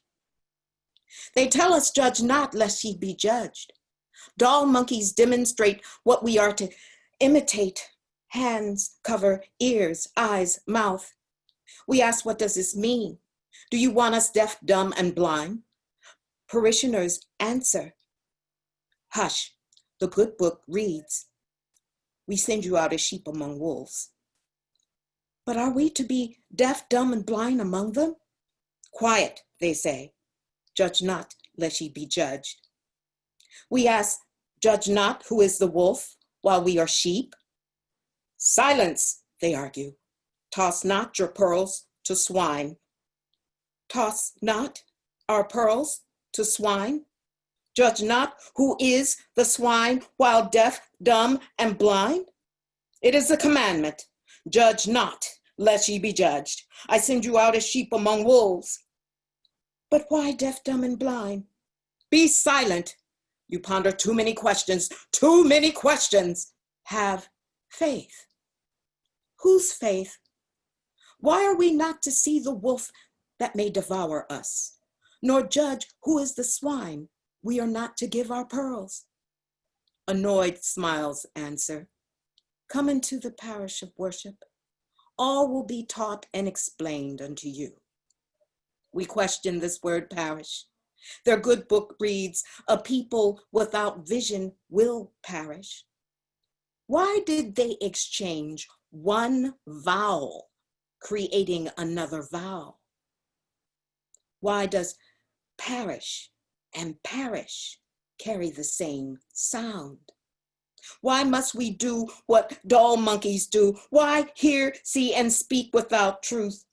They tell us, judge not, lest ye be judged. Doll monkeys demonstrate what we are to imitate. Hands cover ears, eyes, mouth. We ask, what does this mean? Do you want us deaf, dumb, and blind? Parishioners answer, hush, the good book reads, we send you out as sheep among wolves. But are we to be deaf, dumb, and blind among them? Quiet, they say. Judge not, lest ye be judged. We ask, judge not, who is the wolf, while we are sheep? Silence, they argue. Toss not your pearls to swine. Toss not our pearls to swine. Judge not, who is the swine, while deaf, dumb, and blind? It is a commandment. Judge not, lest ye be judged. I send you out as sheep among wolves. But why deaf, dumb, and blind? Be silent. You ponder too many questions, too many questions. Have faith. Whose faith? Why are we not to see the wolf that may devour us, nor judge who is the swine we are not to give our pearls? Annoyed smiles answer, come into the parish of worship. All will be taught and explained unto you. We question this word parish. Their good book reads, a people without vision will perish. Why did they exchange one vowel, creating another vowel? Why does parish and parish carry the same sound? Why must we do what doll monkeys do? Why hear, see, and speak without truth?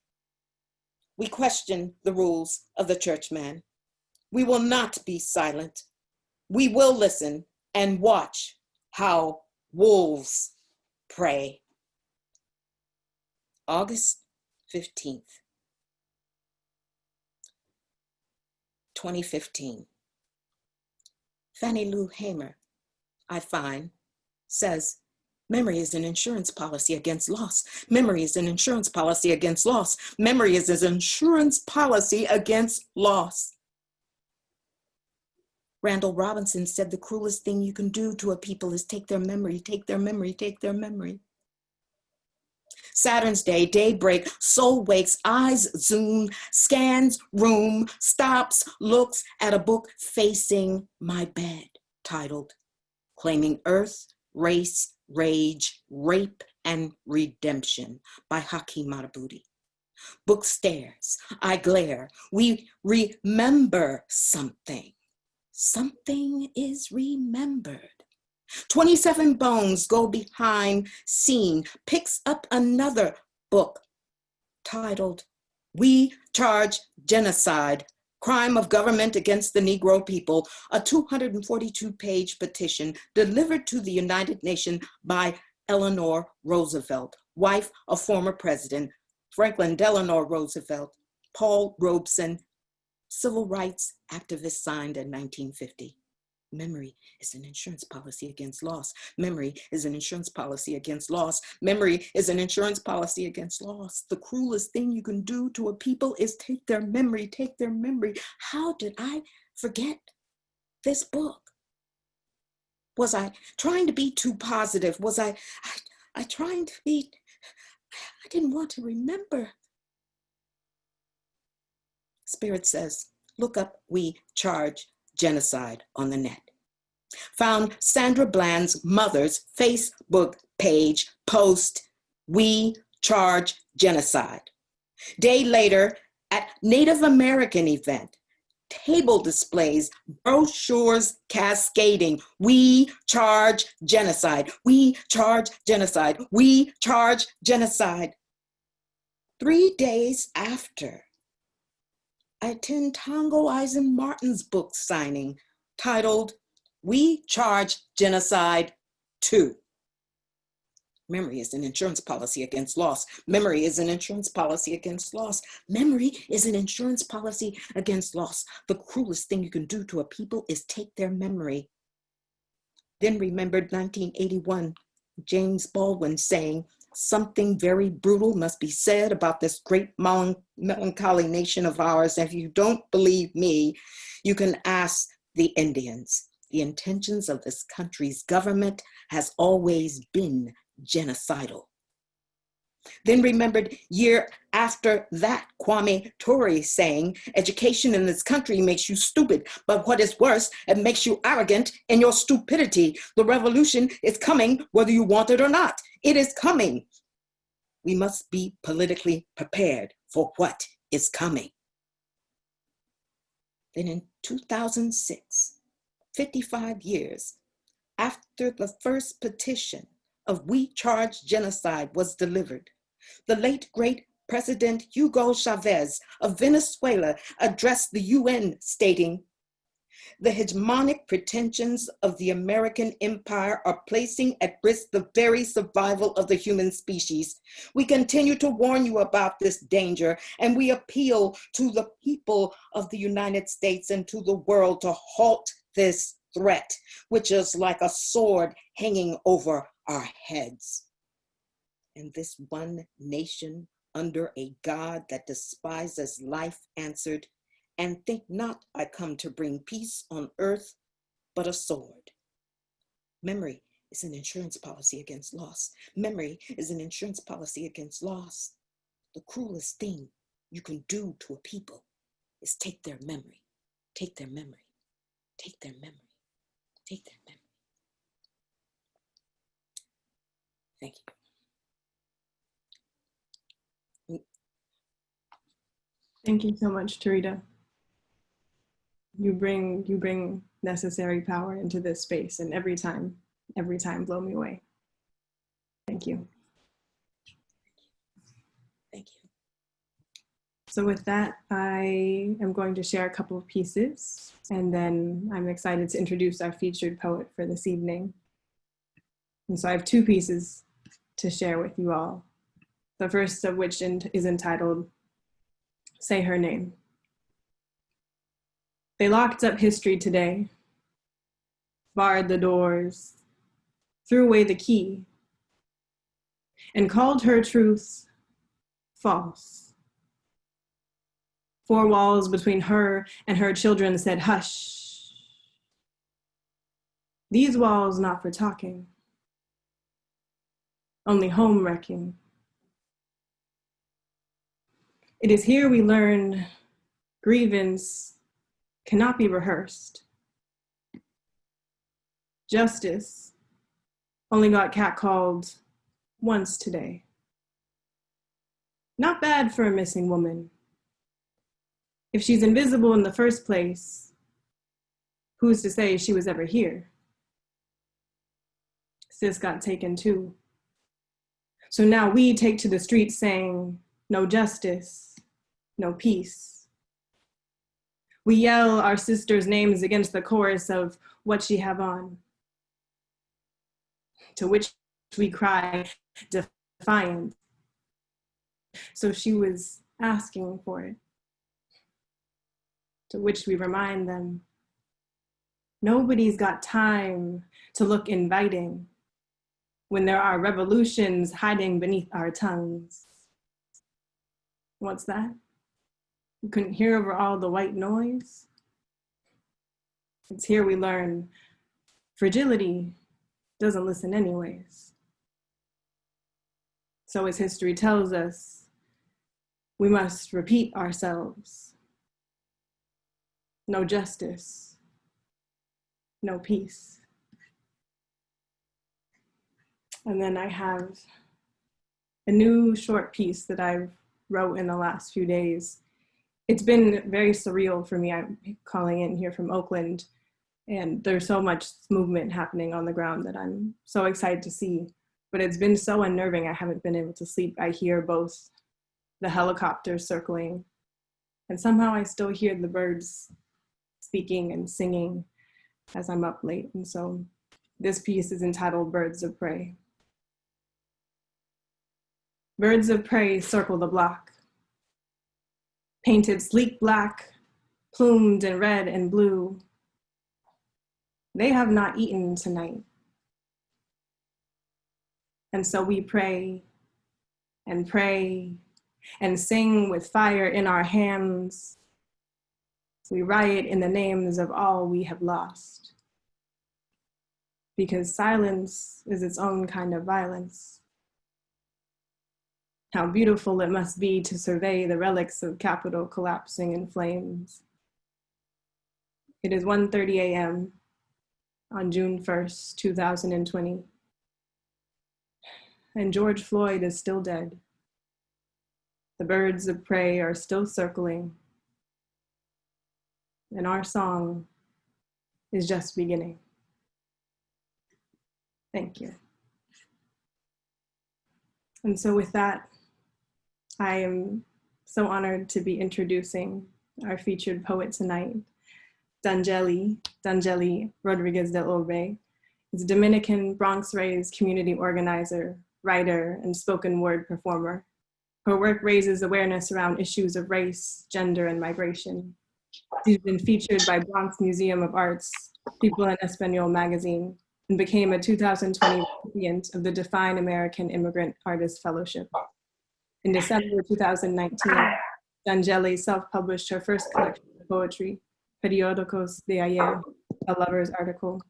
We question the rules of the churchman. We will not be silent. We will listen and watch how wolves prey. August 15th, 2015. Fannie Lou Hamer, I find, says, memory is an insurance policy against loss. Memory is an insurance policy against loss. Memory is an insurance policy against loss. Randall Robinson said the cruelest thing you can do to a people is take their memory, take their memory, take their memory. Saturn's Day, daybreak, soul wakes, eyes zoom, scans room, stops, looks at a book facing my bed, titled Claiming Earth, Race, Rage, Rape, and Redemption by Hakeem Madhubuti. Book stares, I glare, we remember something. something is remembered. 27 bones go behind scene, picks up another book titled, We Charge Genocide, Crime of Government Against the Negro People, a 242-page petition delivered to the United Nations by Eleanor Roosevelt, wife of former President Franklin Delano Roosevelt, Paul Robeson, civil rights activist, signed in 1950. Memory is an insurance policy against loss. Memory is an insurance policy against loss. Memory is an insurance policy against loss. The cruelest thing you can do to a people is take their memory, take their memory. How did I forget this book? Was I trying to be too positive? Was I trying to be, I didn't want to remember. Spirit says, look up We Charge Genocide on the net. Found Sandra Bland's mother's Facebook page post, We Charge Genocide. Day later, at Native American event, table displays, brochures cascading, We Charge Genocide, We Charge Genocide, We Charge Genocide. 3 days after, I attend Tongo Eisen Martin's book signing titled, We Charge Genocide 2. Memory is an insurance policy against loss. Memory is an insurance policy against loss. Memory is an insurance policy against loss. The cruelest thing you can do to a people is take their memory. Then remembered 1981, James Baldwin saying, something very brutal must be said about this great melancholy nation of ours. And if you don't believe me, you can ask the Indians. The intentions of this country's government has always been genocidal. Then remembered year after that, Kwame Ture saying, education in this country makes you stupid, but what is worse, it makes you arrogant in your stupidity. The revolution is coming whether you want it or not. It is coming. We must be politically prepared for what is coming. Then in 2006, 55 years after the first petition of We Charge Genocide was delivered, the late great President Hugo Chavez of Venezuela addressed the UN stating, the hegemonic pretensions of the American empire are placing at risk the very survival of the human species. We continue to warn you about this danger, and we appeal to the people of the United States and to the world to halt this threat, which is like a sword hanging over our heads. And this one nation under a God that despises life answered, and think not I come to bring peace on earth, but a sword. Memory is an insurance policy against loss. Memory is an insurance policy against loss. The cruelest thing you can do to a people is take their memory, take their memory, take their memory, take their memory. Thank you. Thank you so much, Tarita. You bring necessary power into this space, and every time blow me away. Thank you. Thank you. So with that, I am going to share a couple of pieces, and then I'm excited to introduce our featured poet for this evening. And so I have 2 pieces to share with you all. The first of which is entitled, Say Her Name. They locked up history today, barred the doors, threw away the key, and called her truth false. 4 walls between her and her children said, hush. These walls not for talking, only home wrecking. It is here we learn grievance cannot be rehearsed. Justice only got catcalled once today. Not bad for a missing woman. If she's invisible in the first place, Who's to say she was ever here? Sis got taken too. So now we take to the streets saying, no justice, no peace. We yell our sisters' names against the chorus of what she have on, to which we cry defiance. So she was asking for it, to which we remind them, nobody's got time to look inviting when there are revolutions hiding beneath our tongues. What's that? You couldn't hear over all the white noise? It's here we learn fragility doesn't listen anyways. So as history tells us, we must repeat ourselves. No justice, no peace. And then I have a new short piece that I've wrote in the last few days. It's been very surreal for me. I'm calling in here from Oakland, and there's so much movement happening on the ground that I'm so excited to see. But it's been so unnerving, I haven't been able to sleep. I hear both the helicopters circling, and somehow I still hear the birds speaking and singing as I'm up late. And so this piece is entitled Birds of Prey. Birds of prey circle the block, painted sleek black, plumed in red and blue. They have not eaten tonight. And so we pray and sing with fire in our hands. We riot in the names of all we have lost. Because silence is its own kind of violence. How beautiful it must be to survey the relics of Capitol collapsing in flames. It is 1:30 a.m. on June 1st, 2020. And George Floyd is still dead. The birds of prey are still circling. And our song is just beginning. Thank you. And so with that, I am so honored to be introducing our featured poet tonight, Danyeli Rodriquez del Orbe. Is a Dominican Bronx-raised community organizer, writer, and spoken word performer. Her work raises awareness around issues of race, gender, and migration. She's been featured by Bronx Museum of Arts, En Espanol Magazine, and became a 2020 recipient of the Define American Immigrant Artist Fellowship. In December 2019, Danyeli self-published her first collection of poetry, Periodocos de Ayer, a lover's archive.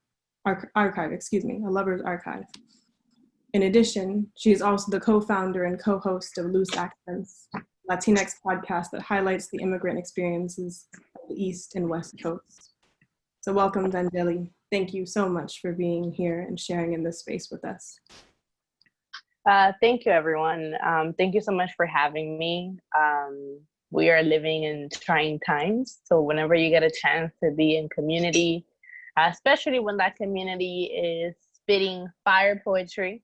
In addition, she is also the co-founder and co-host of Loose Accents, Latinx podcast that highlights the immigrant experiences of the East and West Coasts. So welcome, Danyeli. Thank you so much for being here and sharing in this space with us. Thank you, everyone. Thank you so much for having me. We are living in trying times. So whenever you get a chance to be in community, especially when that community is spitting fire poetry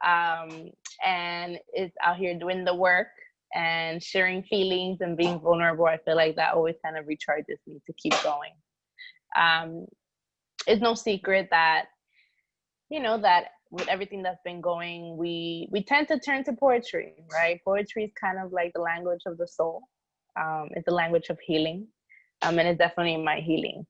and is out here doing the work and sharing feelings and being vulnerable, I feel like that always kind of recharges me to keep going. It's no secret that, that with everything that's been going, we tend to turn to poetry, right? Poetry is kind of like the language of the soul. It's the language of healing, and it's definitely my healing.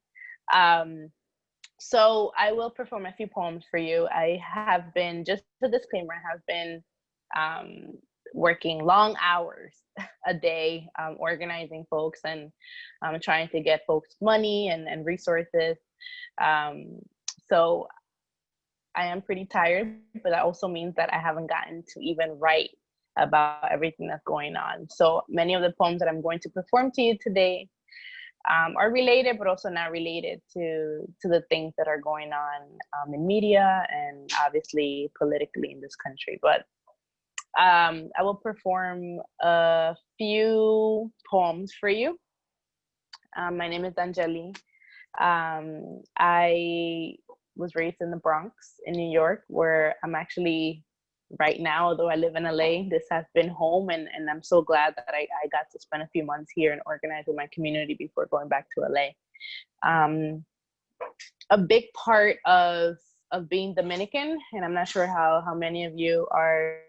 So I will perform a few poems for you. I have been, just a disclaimer, I have been working long hours a day, organizing folks and trying to get folks money and resources. So I am pretty tired, but that also means that I haven't gotten to even write about everything that's going on. So many of the poems that I'm going to perform to you today are related, but also not related to the things that are going on in media and obviously politically in this country. But I will perform a few poems for you. My name is Danyeli. I was raised in the Bronx in New York, where I'm actually right now, although I live in LA, this has been home, and I'm so glad that I got to spend a few months here and organize with my community before going back to LA. A big part of being Dominican, and I'm not sure how many of you are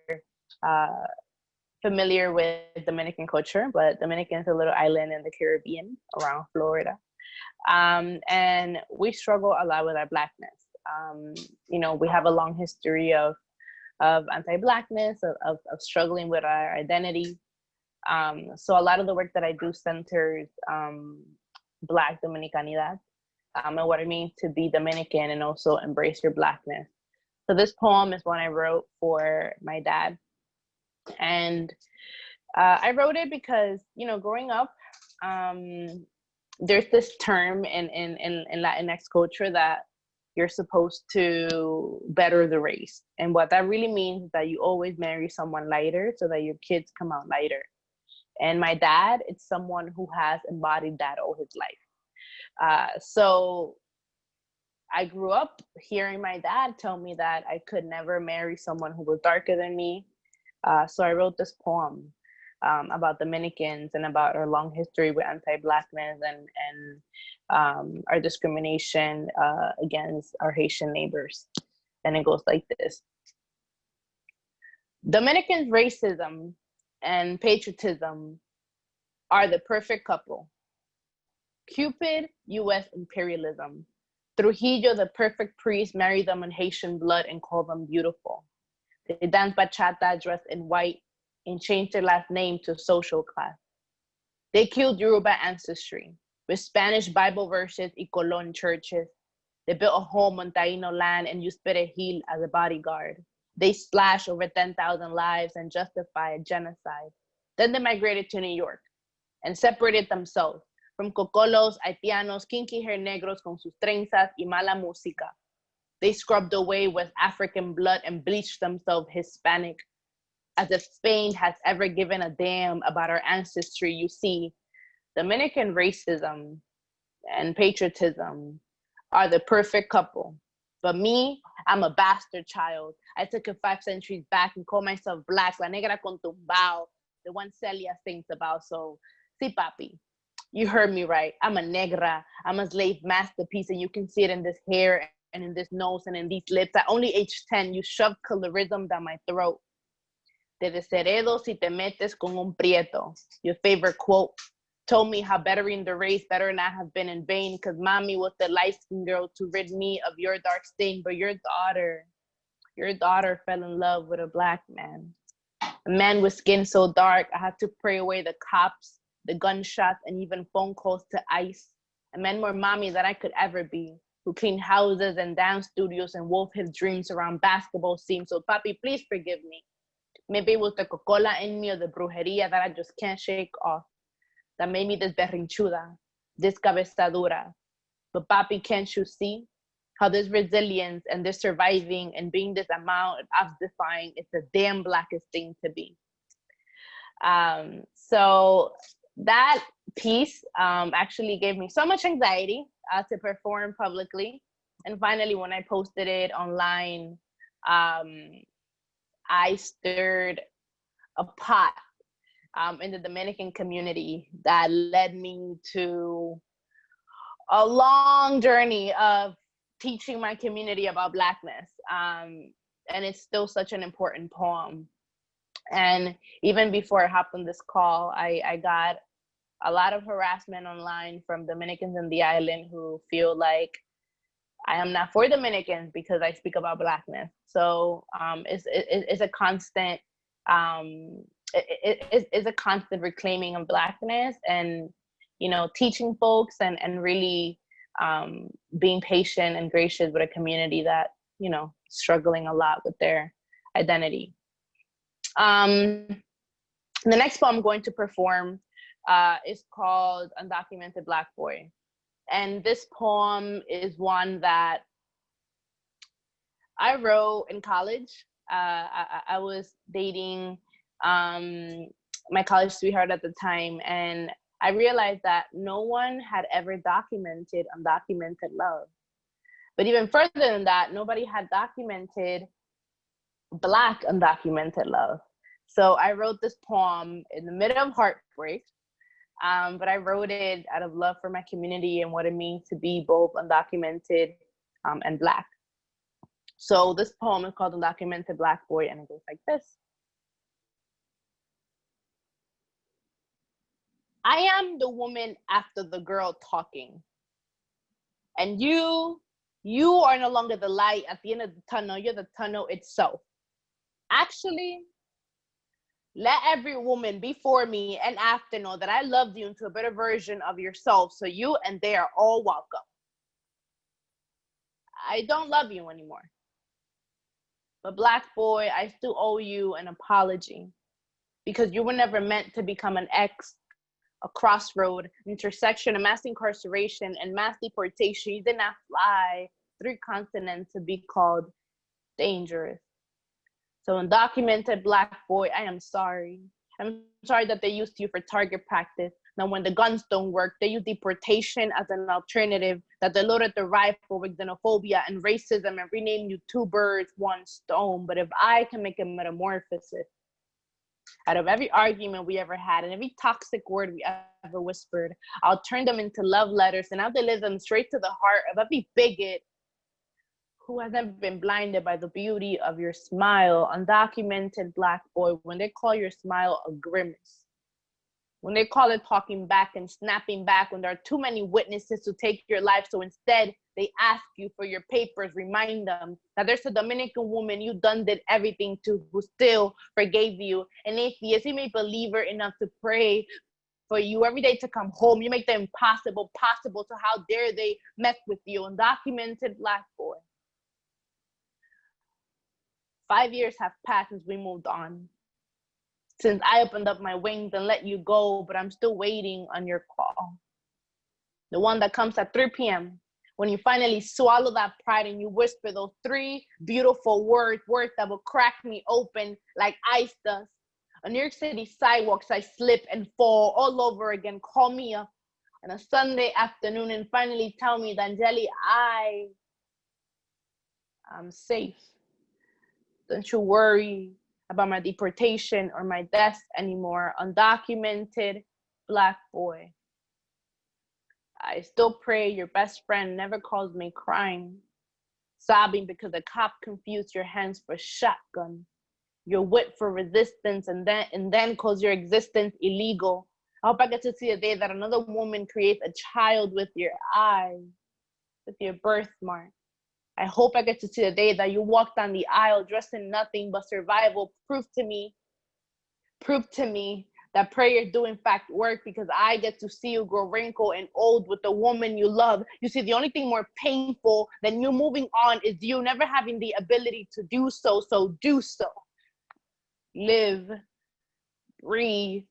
familiar with Dominican culture, but Dominican is a little island in the Caribbean around Florida. And we struggle a lot with our Blackness. You know, we have a long history of anti-Blackness, of struggling with our identity. So a lot of the work that I do centers Black Dominicanidad, and what it means to be Dominican and also embrace your Blackness. So this poem is one I wrote for my dad. And I wrote it because, you know, growing up, there's this term in Latinx culture that you're supposed to better the race. And what that really means is that you always marry someone lighter so that your kids come out lighter. And my dad, it's someone who has embodied that all his life. So I grew up hearing my dad tell me that I could never marry someone who was darker than me. So I wrote this poem about Dominicans and about our long history with anti-Blackness and our discrimination against our Haitian neighbors. And it goes like this. Dominican racism and patriotism are the perfect couple. Cupid, US imperialism. Trujillo, the perfect priest, married them in Haitian blood and called them beautiful. They dance bachata dressed in white and changed their last name to social class. They killed Yoruba ancestry with Spanish Bible verses y Colon churches. They built a home on Taino land and used Perejil as a bodyguard. They slashed over 10,000 lives and justified genocide. Then they migrated to New York and separated themselves from cocolos, haitianos, kinky hair negros con sus trenzas y mala música. They scrubbed away with African blood and bleached themselves Hispanic. As if Spain has ever given a damn about our ancestry, you see, Dominican racism and patriotism are the perfect couple. But me, I'm a bastard child. I took it 5 centuries back and called myself Black, la negra con tumbao, the one Celia sings about. So, sí, papi, you heard me right. I'm a negra. I'm a slave masterpiece, and you can see it in this hair and in this nose and in these lips. At only age 10, you shoved colorism down my throat. Te desheredo si te metes con un prieto. Your favorite quote told me how bettering the race better not have been in vain, because mommy was the light-skinned girl to rid me of your dark stain, but your daughter fell in love with a Black man. A man with skin so dark, I had to pray away the cops, the gunshots, and even phone calls to ICE. A man more mommy than I could ever be, who cleaned houses and dance studios and wove his dreams around basketball teams. So papi, please forgive me. Maybe it was the cocola in me or the brujeria that I just can't shake off that made me this berrinchuda, this cabezadura. But papi, can't you see how this resilience and this surviving and being this amount of defying is the damn Blackest thing to be. So that piece actually gave me so much anxiety to perform publicly. And finally, when I posted it online, I stirred a pot in the Dominican community that led me to a long journey of teaching my community about Blackness. And it's still such an important poem. And even before I hopped on this call, I got a lot of harassment online from Dominicans in the island who feel like I am not for Dominicans because I speak about Blackness. So it's a constant, it's a constant reclaiming of Blackness, and, you know, teaching folks and really being patient and gracious with a community that, you know, struggling a lot with their identity. The next poem I'm going to perform is called Undocumented Black Boy. And this poem is one that I wrote in college. I was dating my college sweetheart at the time, and I realized that no one had ever documented undocumented love. But even further than that, nobody had documented Black undocumented love. So I wrote this poem in the middle of heartbreak, but I wrote it out of love for my community and what it means to be both undocumented and Black. So this poem is called Undocumented Black Boy, and it goes like this. I am the woman after the girl talking. And you are no longer the light at the end of the tunnel, you're the tunnel itself. Actually, let every woman before me and after know that I loved you into a better version of yourself, so you and they are all welcome. I don't love you anymore. But Black boy, I still owe you an apology because you were never meant to become an X, a crossroad, intersection, a mass incarceration, and mass deportation. You did not fly 3 continents to be called dangerous. So undocumented Black boy, I am sorry. I'm sorry that they used you for target practice. Now when the guns don't work, they use deportation as an alternative, that they loaded the rifle with xenophobia and racism and renamed you 2 birds, 1 stone. But if I can make a metamorphosis out of every argument we ever had and every toxic word we ever whispered, I'll turn them into love letters and I'll deliver them straight to the heart of every bigot who hasn't been blinded by the beauty of your smile. Undocumented Black boy, when they call your smile a grimace, when they call it talking back and snapping back, when there are too many witnesses to take your life, so instead they ask you for your papers, remind them that there's a Dominican woman you done did everything to who still forgave you. An atheist, you made believer enough to pray for you every day to come home. You make the impossible possible, so how dare they mess with you. Undocumented Black boy. 5 years have passed since we moved on, since I opened up my wings and let you go, but I'm still waiting on your call. The one that comes at 3 p.m. when you finally swallow that pride and you whisper those 3 beautiful words that will crack me open like ice does. On New York City sidewalks, I slip and fall all over again. Call me up on a Sunday afternoon and finally tell me, Danyeli, I'm safe. Don't you worry about my deportation or my death anymore. Undocumented Black boy. I still pray your best friend never calls me crying, sobbing because the cop confused your hands for shotgun, your whip for resistance, and then calls your existence illegal. I hope I get to see a day that another woman creates a child with your eyes, with your birthmark. I hope I get to see the day that you walk down the aisle dressed in nothing but survival. Prove to me that prayer do in fact work, because I get to see you grow wrinkled and old with the woman you love. You see, the only thing more painful than you moving on is you never having the ability to do so. So do so. Live, breathe,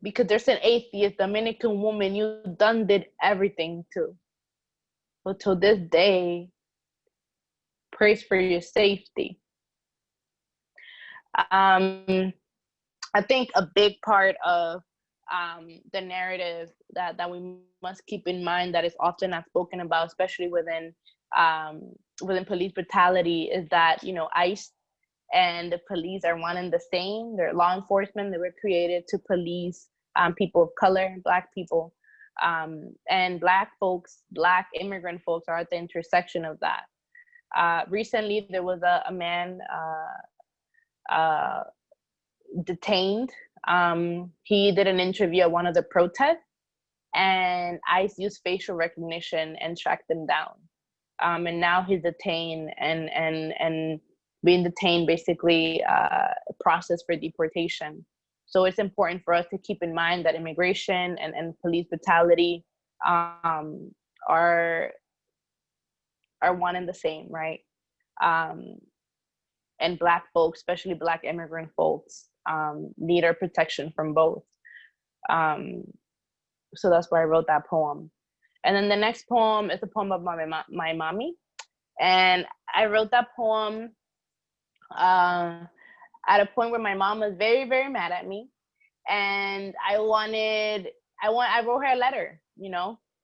because there's an atheist Dominican woman you done did everything to. But till this day, praise for your safety. I think a big part of the narrative that we must keep in mind, that is often not spoken about, especially within police brutality, is that, you know, ICE and the police are one and the same. They're law enforcement. They were created to police people of color, Black people, and Black folks, Black immigrant folks are at the intersection of that. Recently, there was a man detained. He did an interview at one of the protests, and ICE used facial recognition and tracked him down. And now he's detained and being detained, basically processed for deportation. So it's important for us to keep in mind that immigration and police brutality are one and the same, right? And Black folks, especially Black immigrant folks, need our protection from both. So that's why I wrote that poem. And then the next poem is a poem of my mommy. And I wrote that poem at a point where my mom was very, very mad at me. And I I wrote her a letter,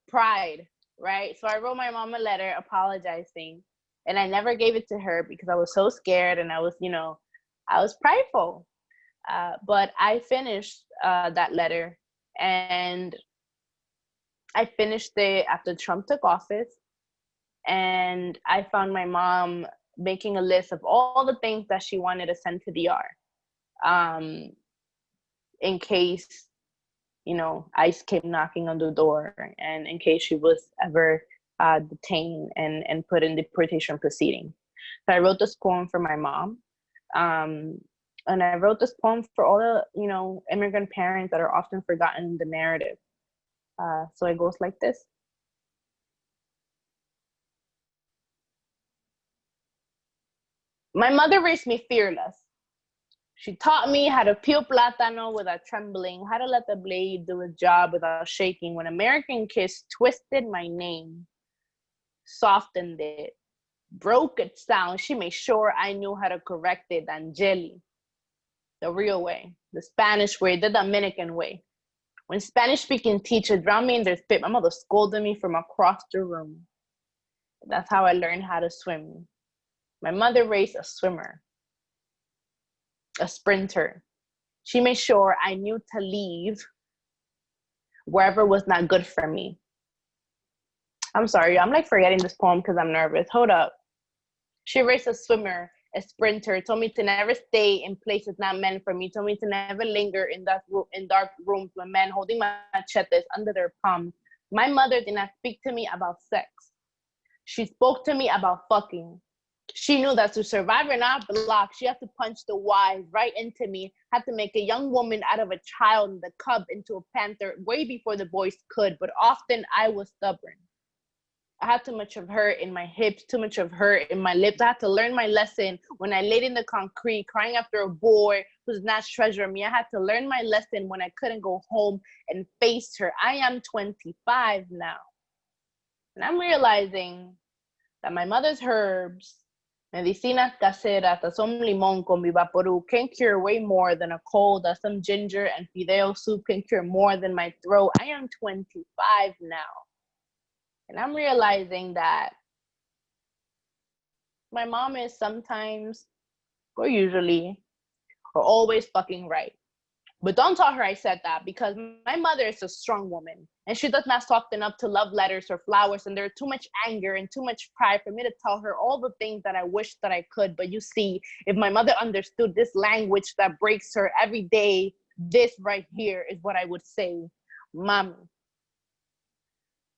pride, right? So I wrote my mom a letter apologizing, and I never gave it to her because I was so scared, and I was prideful. But I finished that letter, and I finished it after Trump took office, and I found my mom making a list of all the things that she wanted to send to DR, in case, ICE came knocking on the door, and in case she was ever detained and put in deportation proceedings. So I wrote this poem for my mom. And I wrote this poem for all the, immigrant parents that are often forgotten in the narrative. So it goes like this. My mother raised me fearless. She taught me how to peel plátano without trembling, how to let the blade do its job without shaking. When American Kiss twisted my name, softened it, broke its sound, she made sure I knew how to correct it. Danyeli, the real way, the Spanish way, the Dominican way. When Spanish-speaking teachers drowned me in their spit, my mother scolded me from across the room. That's how I learned how to swim. My mother raised a swimmer, a sprinter. She made sure I knew to leave wherever was not good for me. I'm sorry, I'm like forgetting this poem because I'm nervous. Hold up. She raised a swimmer, a sprinter, told me to never stay in places not meant for me, told me to never linger in dark rooms with men holding machetes under their palms. My mother did not speak to me about sex. She spoke to me about fucking. She knew that to survive or not block, she had to punch the wise right into me, had to make a young woman out of a child and the cub into a panther way before the boys could, but often I was stubborn. I had too much of her in my hips, too much of her in my lips. I had to learn my lesson when I laid in the concrete, crying after a boy who's not treasuring me. I had to learn my lesson when I couldn't go home and face her. I am 25 now. And I'm realizing that my mother's herbs, medicinas caseras, that some limón con vivaporú can cure way more than a cold, that some ginger and fideo soup can cure more than my throat. I am 25 now. And I'm realizing that my mom is sometimes, or usually, or always fucking right. But don't tell her I said that, because my mother is a strong woman and she does not soften up to love letters or flowers, and there's too much anger and too much pride for me to tell her all the things that I wish that I could. But you see, if my mother understood this language that breaks her every day, this right here is what I would say. Mommy,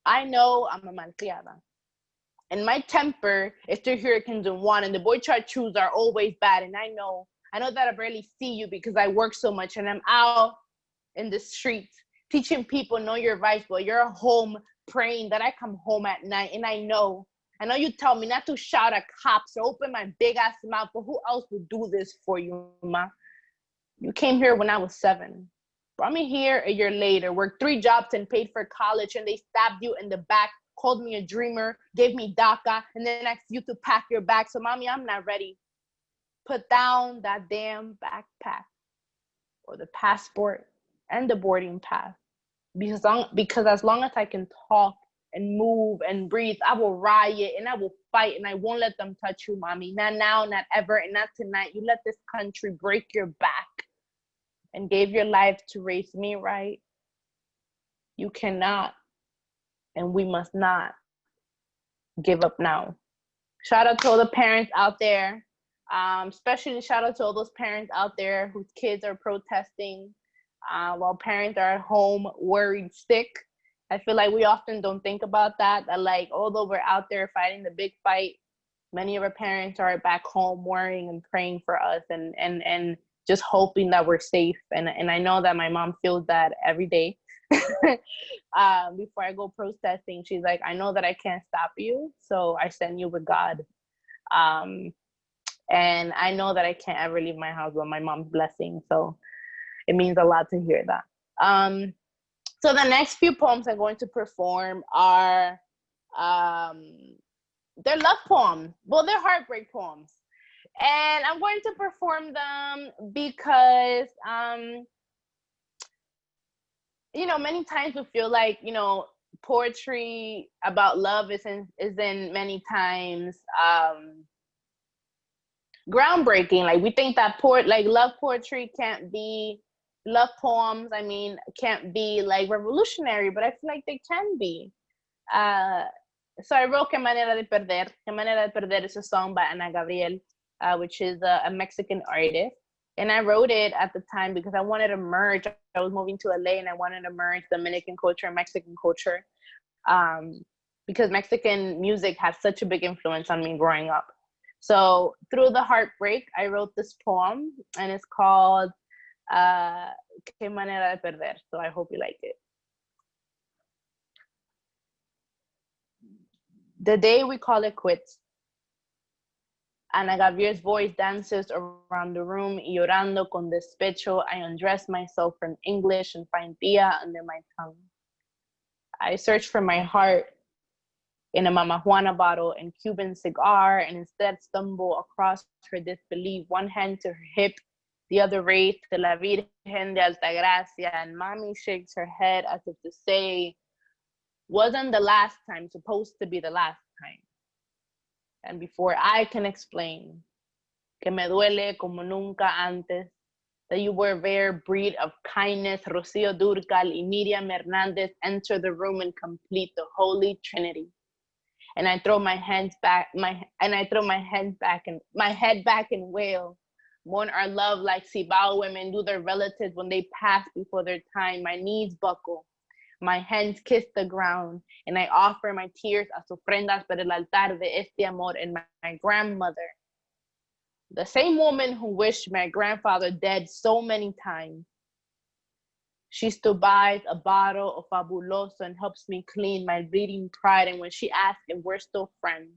I know I'm a malcriada, and my temper is 3 hurricanes in one, and the boy chartreuse are always bad, and I know that I barely see you because I work so much, and I'm out in the streets teaching people know your rights, but you're home praying that I come home at night. And I know you tell me not to shout at cops or open my big ass mouth, but who else would do this for you, ma? You came here when I was 7, brought me here a year later, worked 3 jobs and paid for college, and they stabbed you in the back, called me a dreamer, gave me DACA, and then asked you to pack your bag. So mommy, I'm not ready. Put down that damn backpack or the passport and the boarding pass, because as long as I can talk and move and breathe, I will riot and I will fight, and I won't let them touch you, mommy. Not now, not ever, and not tonight. You let this country break your back and gave your life to raise me right. You cannot, and we must not give up now. Shout out to all the parents out there. Especially shout out to all those parents out there whose kids are protesting while parents are at home worried, sick. I feel like we often don't think about that like, although we're out there fighting the big fight, many of our parents are back home worrying and praying for us and just hoping that we're safe. And I know that my mom feels that every day. Before I go protesting, she's like, I know that I can't stop you, so I send you with God. And I know that I can't ever leave my house with my mom's blessing. So it means a lot to hear that. So the next few poems I'm going to perform are, they're love poems. Well, they're heartbreak poems. And I'm going to perform them because you know, many times we feel like, you know, poetry about love isn't many times groundbreaking. Like we think that love poetry can't be, love poems, I mean, can't be like revolutionary, but I feel like they can be. So I wrote Que Manera de Perder. Que Manera de Perder is a song by Ana Gabriel, which is a Mexican artist. And I wrote it at the time because I wanted to merge. I was moving to LA and I wanted to merge Dominican culture and Mexican culture, because Mexican music has such a big influence on me growing up. So through the heartbreak, I wrote this poem, and it's called Que Manera de Perder. So I hope you like it. The day we call it quits, Ana Gabriel's voice dances around the room, y llorando con despecho, I undress myself from English and find Tia under my tongue. I search for my heart in a Mama Juana bottle and Cuban cigar, and instead stumble across her disbelief, one hand to her hip, the other raised to La Virgen de Altagracia, and Mommy shakes her head as if to say, wasn't the last time supposed to be the last time? And before I can explain, que me duele como nunca antes, that you were a rare breed of kindness, Rocio Durcal y Miriam Hernandez enter the room and complete the Holy Trinity. And I throw my head back and wail, mourn our love like Cibao women do their relatives when they pass before their time. My knees buckle, my hands kiss the ground, and I offer my tears as ofrendas para el altar de este amor. And my grandmother, the same woman who wished my grandfather dead so many times, she still buys a bottle of Fabuloso and helps me clean my bleeding pride. And when she asks if we're still friends,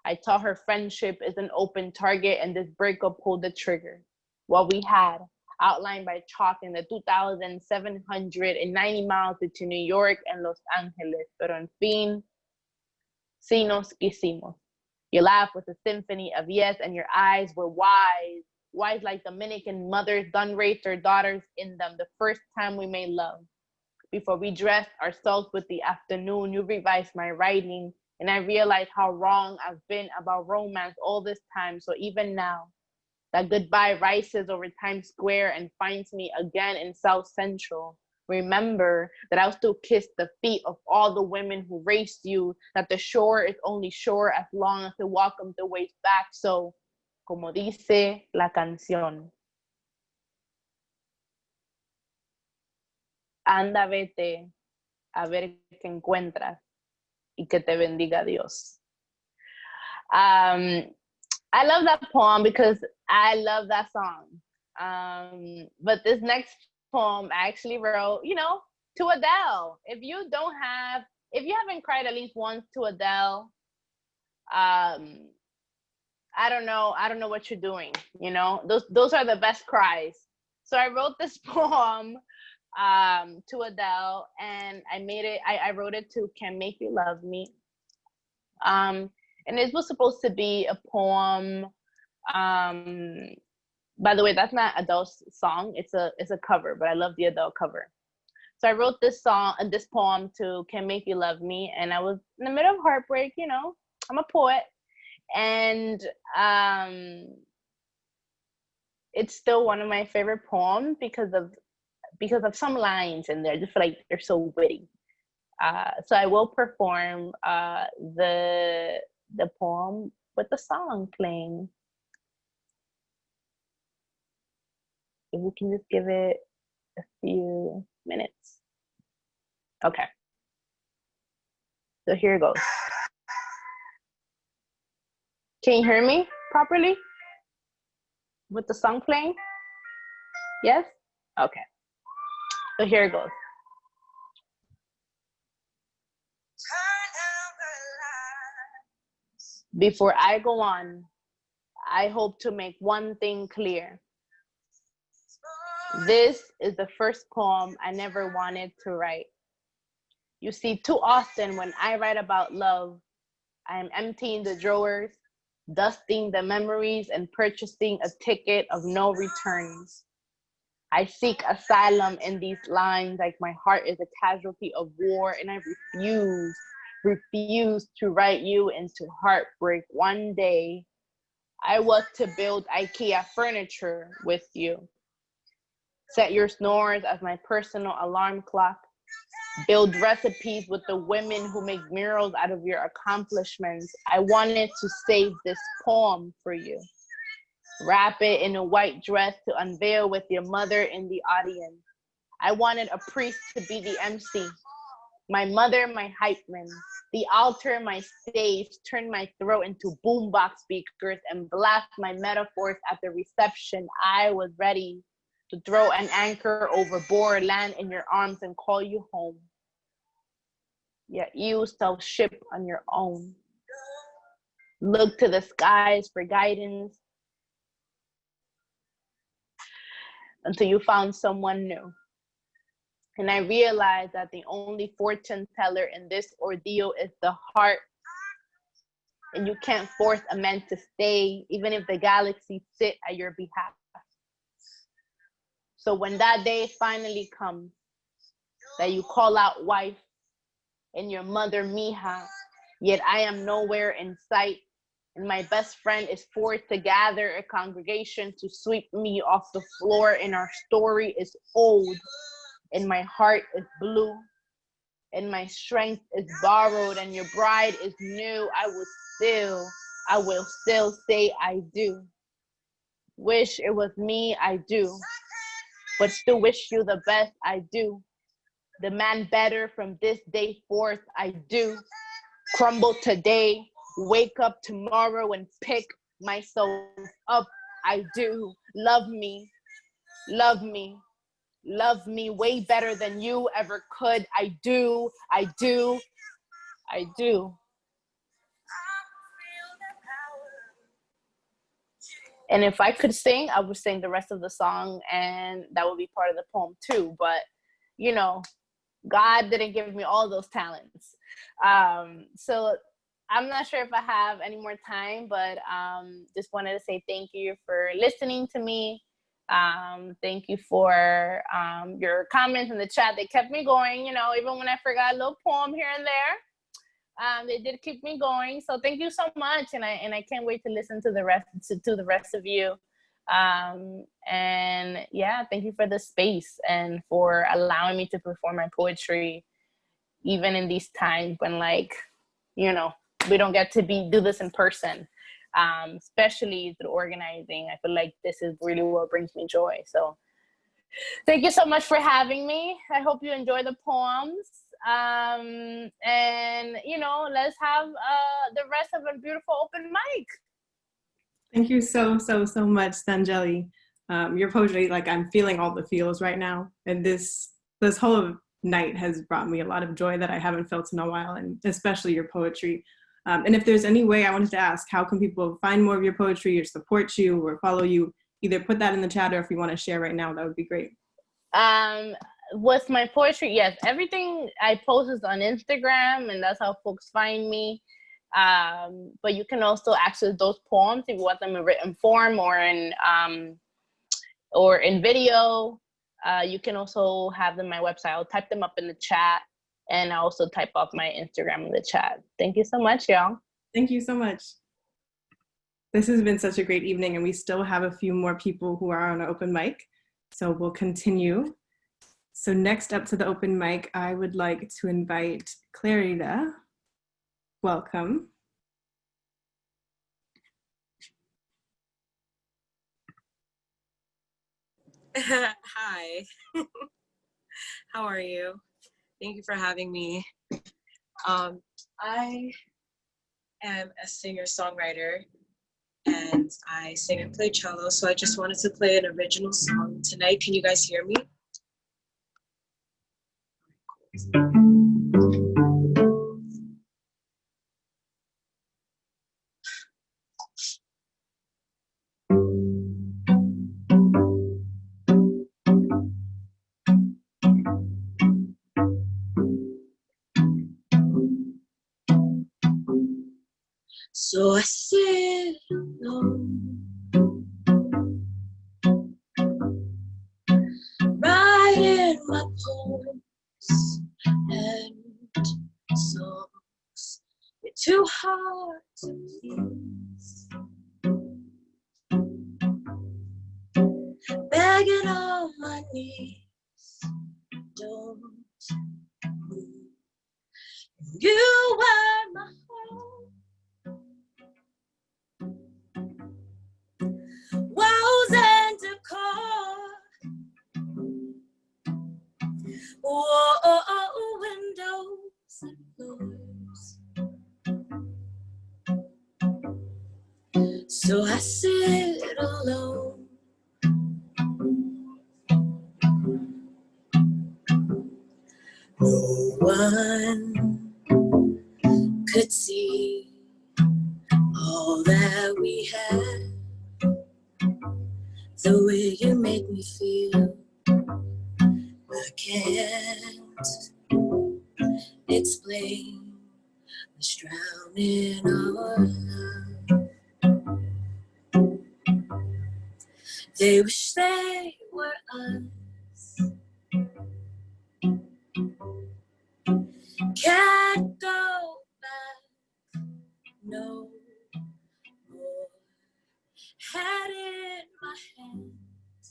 I tell her friendship is an open target and this breakup pulled the trigger. What we had, outlined by chalk in the 2,790 miles between New York and Los Angeles. Pero en fin, sí nos quisimos. You laugh with a symphony of yes, and your eyes were wise like Dominican mothers done raised their daughters in them the first time we made love. Before we dressed ourselves with the afternoon, you revised my writing, and I realized how wrong I've been about romance all this time. So even now, that goodbye rises over Times Square and finds me again in South Central. Remember that I'll still kiss the feet of all the women who raised you, that the shore is only shore as long as they welcome the waves back. So, como dice la canción, anda vete a ver qué encuentras y que te bendiga Dios. I love that poem because I love that song. But this next poem I actually wrote, you know, to Adele. If you haven't cried at least once to Adele, I don't know what you're doing, you know? Those are the best cries. So I wrote this poem to Adele, and I wrote it to Can Make You Love Me. And it was supposed to be a poem. By the way, that's not Adele's song. It's a cover, but I love the Adele cover. So I wrote this poem to Can Make You Love Me, and I was in the middle of heartbreak. You know, I'm a poet, and it's still one of my favorite poems because of some lines in there. I just feel like they're so witty. So I will perform the poem with the song playing. If we can just give it a few minutes. Okay. So here it goes. Can you hear me properly? With the song playing? Yes? Okay. So here it goes. Before I go on, I hope to make one thing clear. This is the first poem I never wanted to write. You see, too often when I write about love, I am emptying the drawers, dusting the memories, and purchasing a ticket of no returns. I seek asylum in these lines, like my heart is a casualty of war, and I refuse to write you into heartbreak. One day, I was to build IKEA furniture with you. Set your snores as my personal alarm clock. Build recipes with the women who make murals out of your accomplishments. I wanted to save this poem for you. Wrap it in a white dress to unveil with your mother in the audience. I wanted a priest to be the MC. My mother, my hype man. The altar, my stage. Turn my throat into boombox speakers and blast my metaphors at the reception. I was ready to throw an anchor overboard, land in your arms and call you home. Yet you self-ship on your own. Look to the skies for guidance until you found someone new. And I realized that the only fortune teller in this ordeal is the heart. And you can't force a man to stay, even if the galaxies sit at your behalf. So when that day finally comes, that you call out wife and your mother mija, yet I am nowhere in sight, and my best friend is forced to gather a congregation to sweep me off the floor, and our story is old, and my heart is blue, and my strength is borrowed, and your bride is new, I will still say I do. Wish it was me, I do. But still wish you the best, I do. Demand better from this day forth, I do. Crumble today, wake up tomorrow and pick myself up, I do. Love me, love me, love me way better than you ever could, I do, I do, I do. And if I could sing, I would sing the rest of the song, and that would be part of the poem too. But, you know, God didn't give me all those talents. So I'm not sure if I have any more time, but just wanted to say thank you for listening to me. Thank you for your comments in the chat. They kept me going, you know, even when I forgot a little poem here and there. They did keep me going, so thank you so much, and I can't wait to listen to the rest of you. And yeah, thank you for the space and for allowing me to perform my poetry, even in these times when, like, you know, we don't get to do this in person, especially through organizing. I feel like this is really what brings me joy. So thank you so much for having me. I hope you enjoy the poems. And, you know, let's have the rest of a beautiful open mic. Thank you so much, Danyeli. Your poetry, like, I'm feeling all the feels right now. And this whole night has brought me a lot of joy that I haven't felt in a while, and especially your poetry. And if there's any way, I wanted to ask, how can people find more of your poetry or support you or follow you? Either put that in the chat, or if you want to share right now, that would be great. With my poetry, yes, everything I post is on Instagram, and that's how folks find me. But you can also access those poems if you want them in written form or in video. You can also have them on my website. I'll type them up in the chat, and I also type up my Instagram in the chat. Thank you so much, y'all. Thank you so much. This has been such a great evening, and we still have a few more people who are on an open mic, so we'll continue. So next up to the open mic, I would like to invite Clarita. Welcome. Hi. How are you? Thank you for having me. I am a singer-songwriter, and I sing and play cello, so I just wanted to play an original song tonight. Can you guys hear me? So I sit alone, hard to please. Begging on my knees, don't move. You were my home. Walls and decor. Whoa, windows and floors. So I sit alone. No one could see all that we had. The way you make me feel, I can't explain what's drowning our love. They wish they were us. Can't go back no more. Head in my hands,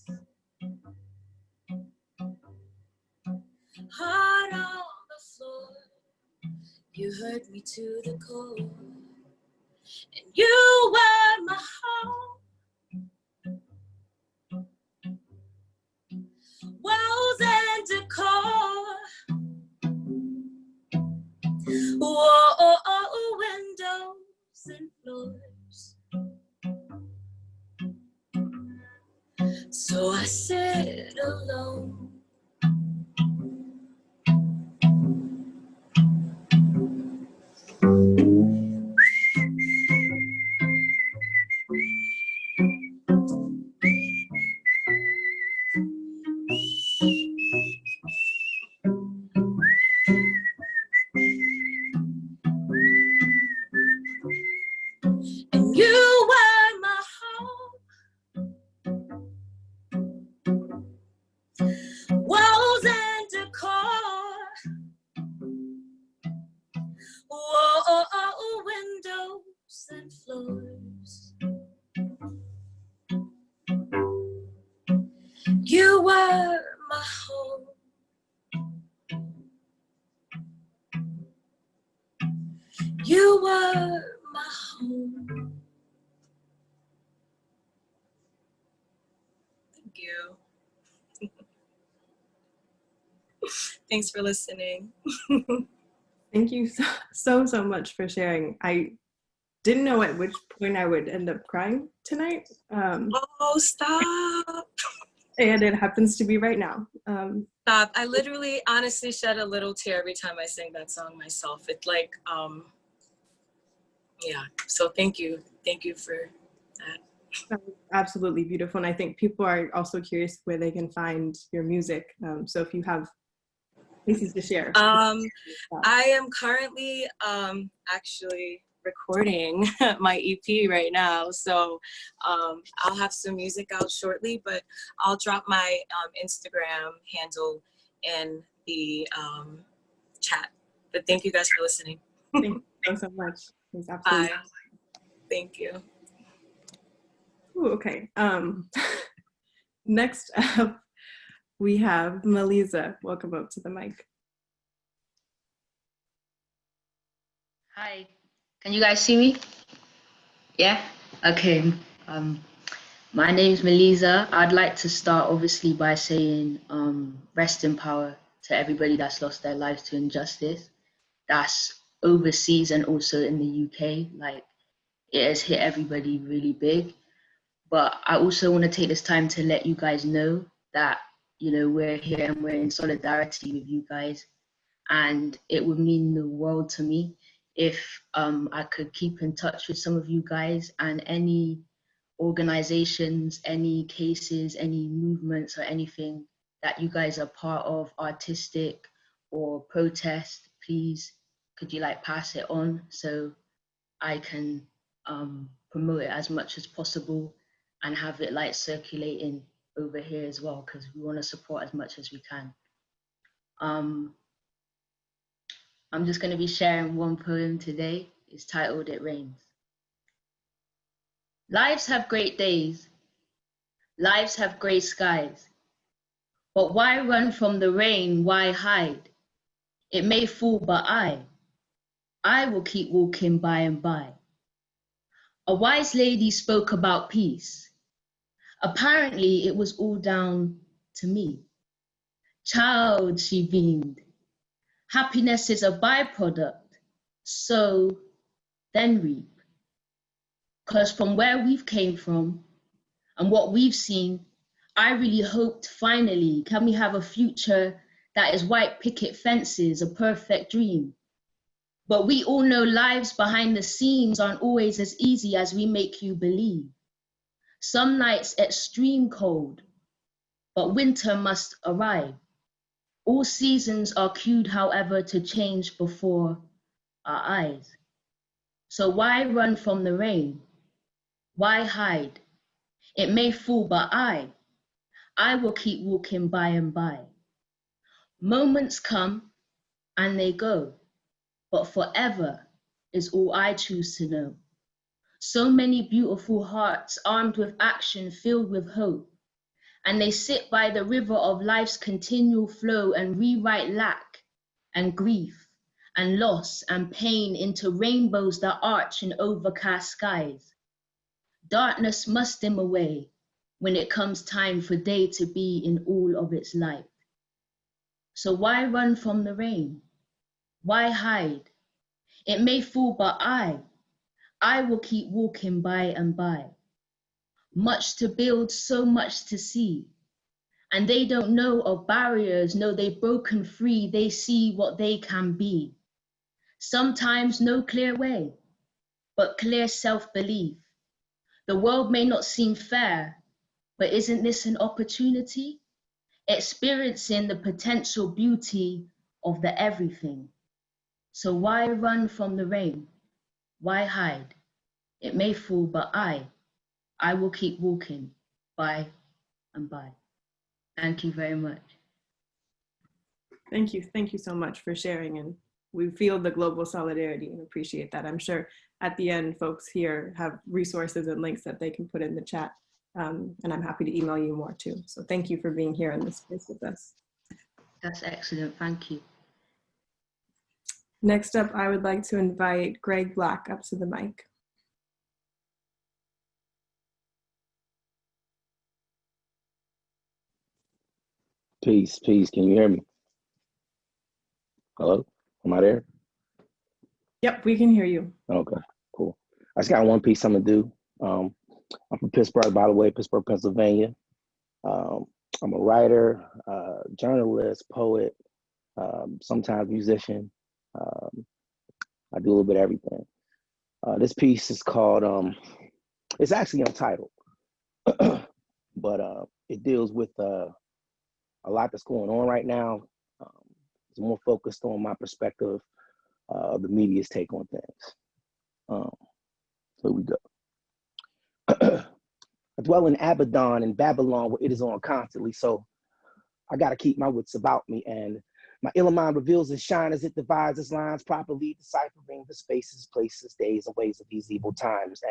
heart on the floor. You hurt me to the core, and you were my home. Walls and decor. Whoa, windows and floors. So I sit alone. And you were my home. Walls and decor. Whoa, windows and floors. You were my home. You were my home. Thank you. Thanks for listening. Thank you so much for sharing. I didn't know at which point I would end up crying tonight. Oh, stop. And it happens to be right now. Stop. I literally, honestly shed a little tear every time I sing that song myself. It's like, yeah. So thank you. Thank you for that. That was absolutely beautiful. And I think people are also curious where they can find your music. So if you have pieces to share. I am currently actually recording my EP right now. So I'll have some music out shortly, but I'll drop my Instagram handle in the chat. But thank you guys for listening. Thank you so much. It's absolutely Bye. Thank you. Ooh, okay. Next up, we have Melissa. Welcome up to the mic. Hi, can you guys see me? Yeah? Okay. My name's Melissa. I'd like to start obviously by saying rest in power to everybody that's lost their lives to injustice. That's overseas and also in the UK. Like, it has hit everybody really big. But I also want to take this time to let you guys know that, you know, we're here and we're in solidarity with you guys. And it would mean the world to me if I could keep in touch with some of you guys, and any organizations, any cases, any movements or anything that you guys are part of, artistic or protest, please, could you like pass it on so I can promote it as much as possible and have it like circulating over here as well, because we want to support as much as we can. I'm just going to be sharing one poem today. is titled It Rains. Lives have great days. Lives have gray skies. But why run from the rain? Why hide? It may fall, but I will keep walking by and by. A wise lady spoke about peace. Apparently, it was all down to me. Child, she beamed. Happiness is a byproduct. Sow, then reap. 'Cause from where we've came from and what we've seen, I really hoped finally, can we have a future that is white picket fences, a perfect dream? But we all know lives behind the scenes aren't always as easy as we make you believe. Some nights extreme cold, but winter must arrive. All seasons are cued, however, to change before our eyes. So why run from the rain? Why hide? It may fall, but I will keep walking by and by. Moments come and they go, but forever is all I choose to know. So many beautiful hearts armed with action, filled with hope, and they sit by the river of life's continual flow and rewrite lack and grief and loss and pain into rainbows that arch in overcast skies. Darkness must dim away when it comes time for day to be in all of its light. So why run from the rain? Why hide? It may fall, but I will keep walking by and by. Much to build, so much to see. And they don't know of barriers, no, they've broken free, they see what they can be. Sometimes no clear way, but clear self-belief. The world may not seem fair, but isn't this an opportunity? Experiencing the potential beauty of the everything. So why run from the rain? Why hide? It may fall, but I will keep walking by and by. Thank you very much. Thank you so much for sharing, and we feel the global solidarity and appreciate that. I'm sure at the end, folks here have resources and links that they can put in the chat, and I'm happy to email you more too. So thank you for being here in this space with us. That's excellent, thank you. Next up, I would like to invite Greg Black up to the mic. Peace, peace. Can you hear me? Hello? Am I there? Yep, we can hear you. Okay, cool. I just got one piece I'm gonna do. I'm from Pittsburgh, by the way, Pittsburgh, Pennsylvania. I'm a writer, journalist, poet, sometimes musician. I do a little bit of everything. This piece is called, it's actually untitled, but it deals with a lot that's going on right now. It's more focused on my perspective, the media's take on things. Here we go. I dwell in Abaddon in Babylon where it is on constantly, so I gotta keep my wits about me, and my ill mind reveals its shine as it divides its lines properly, deciphering the spaces, places, days, and ways of these evil times.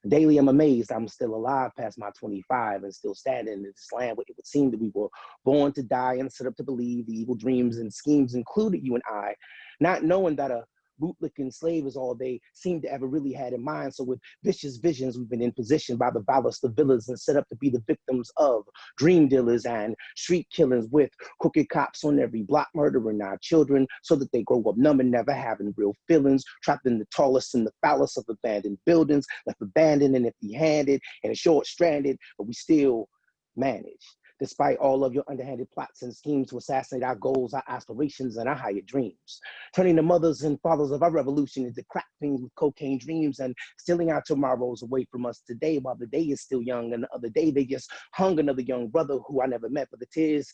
And daily I'm amazed I'm still alive past my 25 and still standing in this land where it would seem that we were born to die and set up to believe the evil dreams and schemes included you and I, not knowing that a bootlicking slave is all they seem to ever really had in mind. So with vicious visions, we've been in position by the vilest of villains and set up to be the victims of dream dealers and street killers with crooked cops on every block murdering our children so that they grow up numb and never having real feelings, trapped in the tallest and the foulest of abandoned buildings, left abandoned and empty-handed and short-stranded, but we still manage. Despite all of your underhanded plots and schemes to assassinate our goals, our aspirations, and our higher dreams. Turning the mothers and fathers of our revolution into crack fiends with cocaine dreams and stealing our tomorrows away from us today while the day is still young. And the other day, they just hung another young brother who I never met, but the tears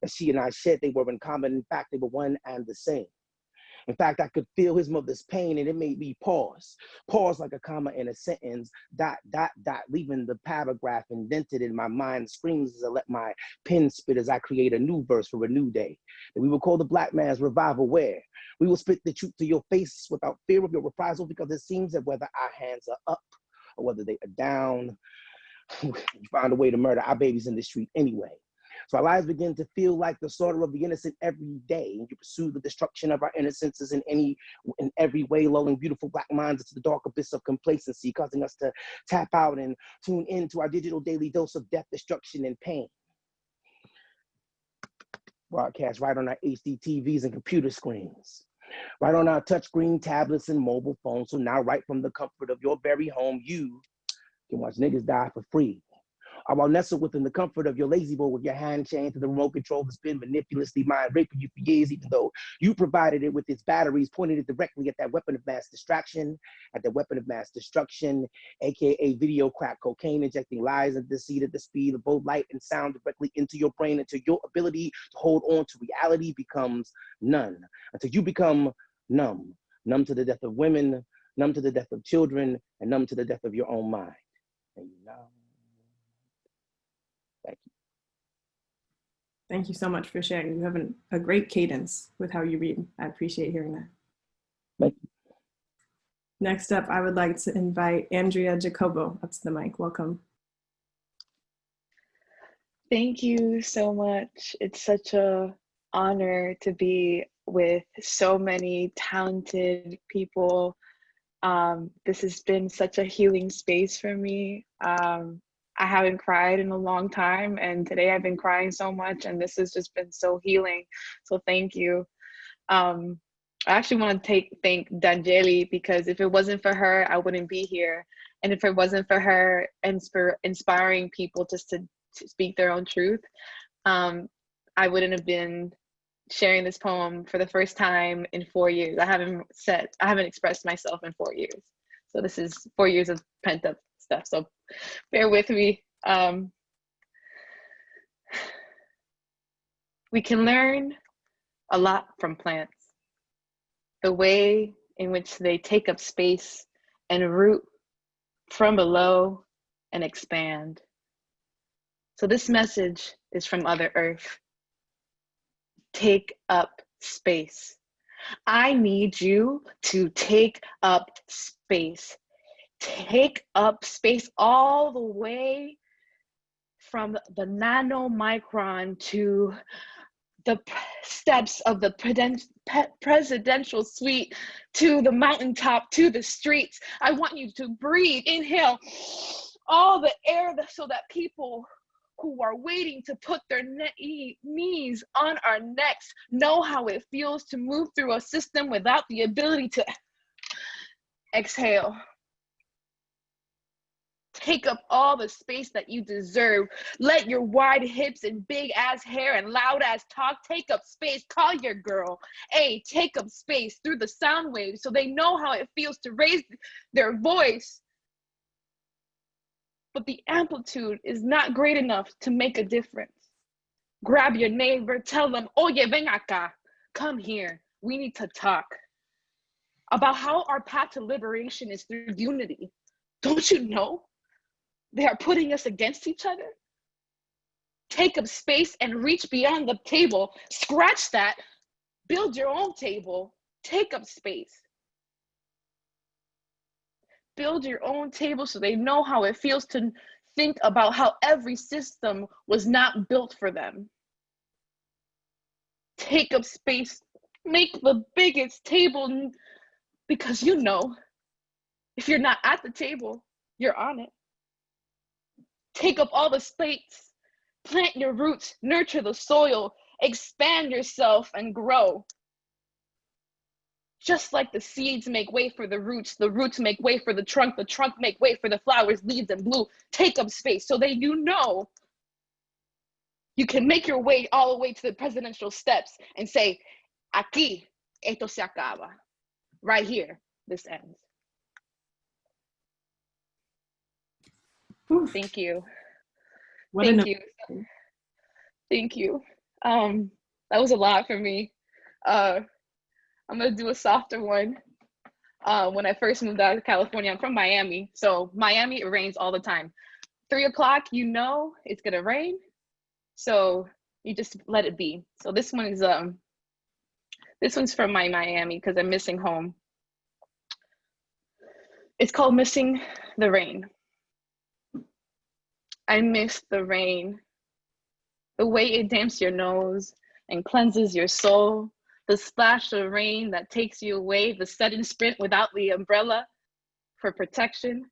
that she and I shed, they were in common. In fact, they were one and the same. In fact, I could feel his mother's pain and it made me pause. Pause like a comma in a sentence, dot, dot, dot, leaving the paragraph indented in my mind screams as I let my pen spit as I create a new verse for a new day. That we will call the Black man's revival where we will spit the truth to your face without fear of your reprisal, because it seems that whether our hands are up or whether they are down, we find a way to murder our babies in the street anyway. So our lives begin to feel like the slaughter of the innocent every day. And you pursue the destruction of our innocences in every way, lulling beautiful Black minds into the dark abyss of complacency, causing us to tap out and tune into our digital daily dose of death, destruction, and pain. Broadcast right on our HD TVs and computer screens, right on our touchscreen tablets and mobile phones. So now right from the comfort of your very home, you can watch niggas die for free. Or while nestled within the comfort of your lazy boy with your hand chained to the remote control that's been manipulously mind raping you for years, even though you provided it with its batteries, pointed it directly at that weapon of mass distraction, at the weapon of mass destruction, AKA video crack cocaine, injecting lies and deceit at the speed of both light and sound directly into your brain until your ability to hold on to reality becomes none, until you become numb, numb to the death of women, numb to the death of children, and numb to the death of your own mind. And you know. Thank you. Thank you so much for sharing. You have a great cadence with how you read. I appreciate hearing that. Thank you. Next up, I would like to invite Andrea Jacobo up to the mic. Welcome. Thank you so much. It's such an honor to be with so many talented people. This has been such a healing space for me. I haven't cried in a long time, and today I've been crying so much, and this has just been so healing. So thank you. I actually want to thank Danyeli, because if it wasn't for her, I wouldn't be here. And if it wasn't for her inspiring people just to speak their own truth, I wouldn't have been sharing this poem for the first time in 4 years. I haven't expressed myself in 4 years. So this is 4 years of pent up stuff. So bear with me. We can learn a lot from plants. The way in which they take up space and root from below and expand. So this message is from Mother Earth. Take up space. I need you to take up space. Take up space all the way from the nanomicron to the steps of the presidential suite, to the mountaintop, to the streets. I want you to breathe, inhale all the air so that people who are waiting to put their knees on our necks know how it feels to move through a system without the ability to exhale. Take up all the space that you deserve. Let your wide hips and big ass hair and loud ass talk take up space. Call your girl. Hey, take up space through the sound waves so they know how it feels to raise their voice. But the amplitude is not great enough to make a difference. Grab your neighbor, tell them, oye, ven acá, come here. We need to talk about how our path to liberation is through unity. Don't you know? They are putting us against each other. Take up space and reach beyond the table. Scratch that. Build your own table. Take up space. Build your own table so they know how it feels to think about how every system was not built for them. Take up space. Make the biggest table, because you know, if you're not at the table, you're on it. Take up all the space, plant your roots, nurture the soil, expand yourself and grow. Just like the seeds make way for the roots make way for the trunk make way for the flowers, leaves, and blue. Take up space so that you know you can make your way all the way to the presidential steps and say, aquí, esto se acaba. Right here, this ends. Thank you. Thank you. Thank you. That was a lot for me. I'm gonna do a softer one. When I first moved out of California, I'm from Miami. So Miami, it rains all the time. 3 o'clock, you know it's gonna rain. So you just let it be. So this one's from my Miami because I'm missing home. It's called Missing the Rain. I miss the rain. The way it damps your nose and cleanses your soul. The splash of rain that takes you away, the sudden sprint without the umbrella for protection.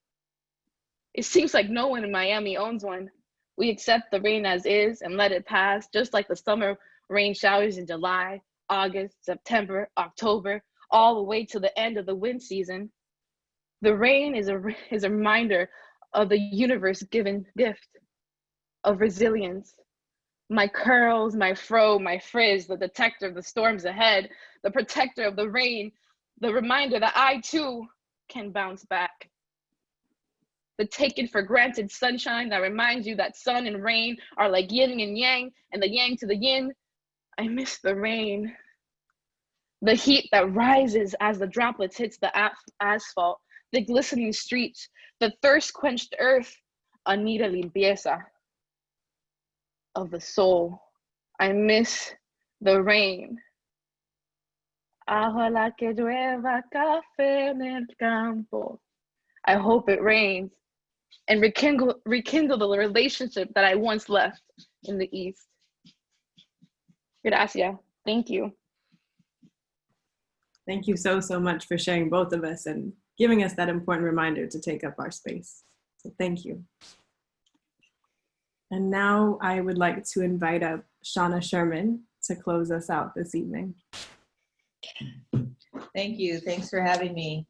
It seems like no one in Miami owns one. We accept the rain as is and let it pass, just like the summer rain showers in July, August, September, October, all the way to the end of the wind season. The rain is a reminder of the universe-given gift of resilience. My curls, my fro, my frizz, the detector of the storms ahead, the protector of the rain, the reminder that I too can bounce back. The taken for granted sunshine that reminds you that sun and rain are like yin and yang, and the yang to the yin. I miss the rain. The heat that rises as the droplets hits the asphalt, the glistening streets, the thirst-quenched earth, Anita limpieza of the soul. I miss the rain. Ojalá que llueva café en el campo. I hope it rains and rekindle the relationship that I once left in the East. Gracias. Thank you. Thank you so much for sharing both of us and giving us that important reminder to take up our space. So thank you. And now I would like to invite up Shauna Sherman to close us out this evening. Thank you. Thanks for having me.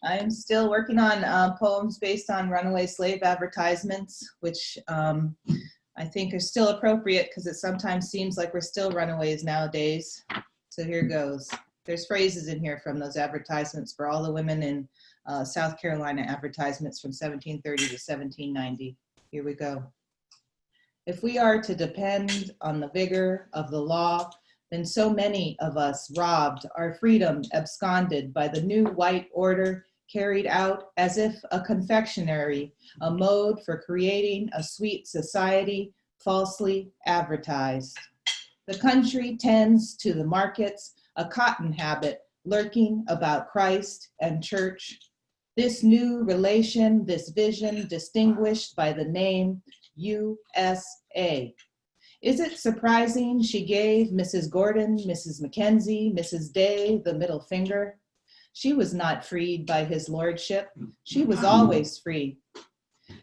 I'm still working on poems based on runaway slave advertisements, which I think are still appropriate because it sometimes seems like we're still runaways nowadays. So here goes. There's phrases in here from those advertisements for all the women in South Carolina advertisements from 1730 to 1790. Here we go. If we are to depend on the vigor of the law, then so many of us robbed, our freedom absconded by the new white order carried out as if a confectionery, a mode for creating a sweet society falsely advertised. The country tends to the markets, a cotton habit lurking about Christ and church. This new relation, this vision distinguished by the name USA. Is it surprising she gave Mrs. Gordon, Mrs. Mackenzie, Mrs. Day the middle finger? She was not freed by his lordship. She was always free.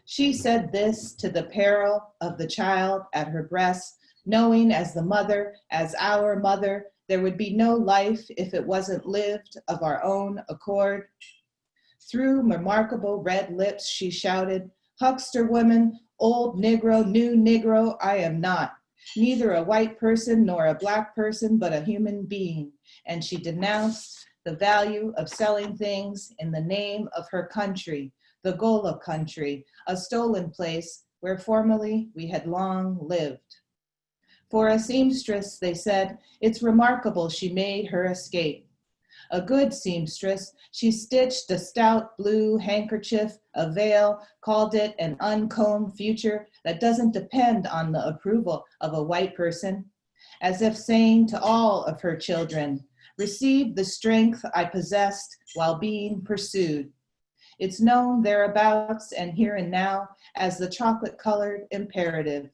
She said this to the peril of the child at her breast, knowing as the mother, as our mother, there would be no life if it wasn't lived of our own accord. Through remarkable red lips, she shouted, "Huckster woman, old Negro, new Negro, I am not. Neither a white person nor a black person, but a human being." And she denounced the value of selling things in the name of her country, the Gola country, a stolen place where formerly we had long lived. For a seamstress, they said, it's remarkable she made her escape. A good seamstress, she stitched a stout blue handkerchief, a veil, called it an uncombed future that doesn't depend on the approval of a white person, as if saying to all of her children, receive the strength I possessed while being pursued. It's known thereabouts and here and now as the chocolate-colored imperative.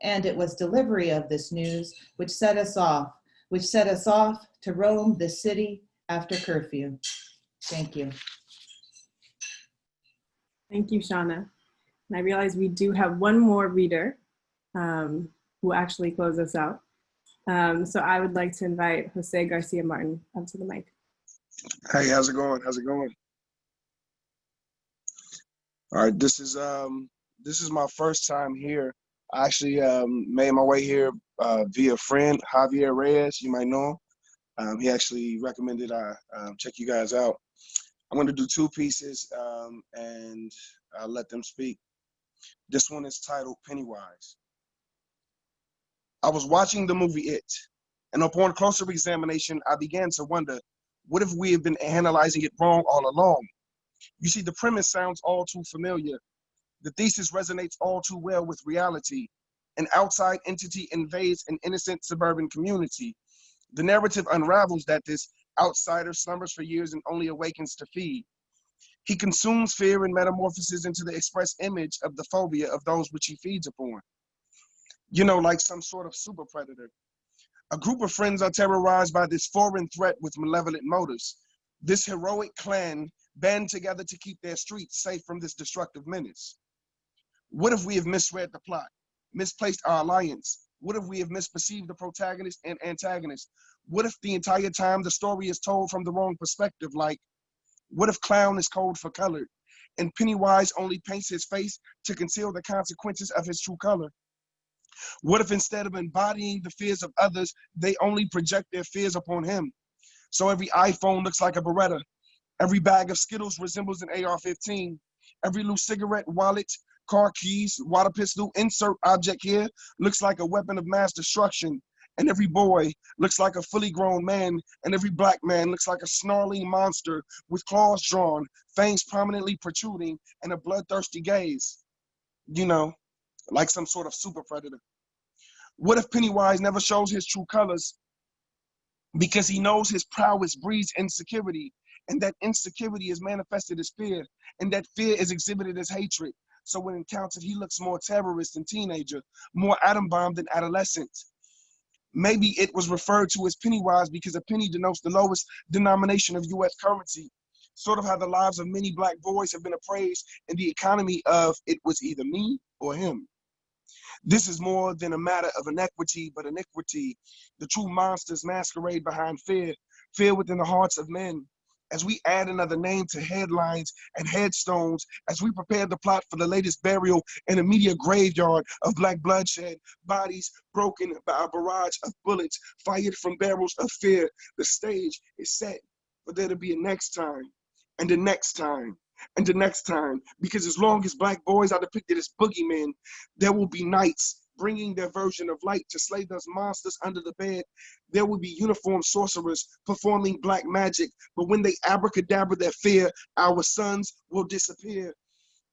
And it was delivery of this news which set us off to roam the city after curfew. Thank you. Thank you, Shauna. And I realize we do have one more reader who will actually close us out. So I would like to invite Jose Garcia Martin up to the mic. Hey, how's it going? How's it going? All right, this is my first time here. I actually made my way here via a friend, Javier Reyes. You might know him. He actually recommended I check you guys out. I'm going to do two pieces and I'll let them speak. This one is titled Pennywise. I was watching the movie It, and upon closer examination, I began to wonder What if we have been analyzing it wrong all along? You see, the premise sounds all too familiar. The thesis resonates all too well with reality. An outside entity invades an innocent suburban community. The narrative unravels that this outsider slumbers for years and only awakens to feed. He consumes fear and metamorphoses into the express image of the phobia of those which he feeds upon. You know, like some sort of super predator. A group of friends are terrorized by this foreign threat with malevolent motives. This heroic clan band together to keep their streets safe from this destructive menace. What if we have misread the plot, misplaced our alliance? What if we have misperceived the protagonist and antagonist? What if the entire time the story is told from the wrong perspective? Like, what if clown is code for colored and Pennywise only paints his face to conceal the consequences of his true color? What if instead of embodying the fears of others, they only project their fears upon him? So every iPhone looks like a Beretta. Every bag of Skittles resembles an AR-15. Every loose cigarette, wallet, car keys, water pistol, insert object here looks like a weapon of mass destruction. And every boy looks like a fully grown man, and every black man looks like a snarling monster with claws drawn, fangs prominently protruding, and a bloodthirsty gaze. You know, like some sort of super predator. What if Pennywise never shows his true colors because he knows his prowess breeds insecurity, and that insecurity is manifested as fear, and that fear is exhibited as hatred? So when encountered, he looks more terrorist than teenager, more atom bomb than adolescent. Maybe it was referred to as Pennywise because a penny denotes the lowest denomination of US currency. Sort of how the lives of many black boys have been appraised in the economy of it was either me or him. This is more than a matter of inequity, but iniquity. The true monsters masquerade behind fear, fear within the hearts of men. As we add another name to headlines and headstones, as we prepare the plot for the latest burial in a media graveyard of black bloodshed, bodies broken by a barrage of bullets fired from barrels of fear, the stage is set for there to be a next time, and the next time, and the next time, because as long as black boys are depicted as boogeymen, there will be knights bringing their version of light to slay those monsters under the bed. There will be uniformed sorcerers performing black magic, but when they abracadabra their fear, our sons will disappear.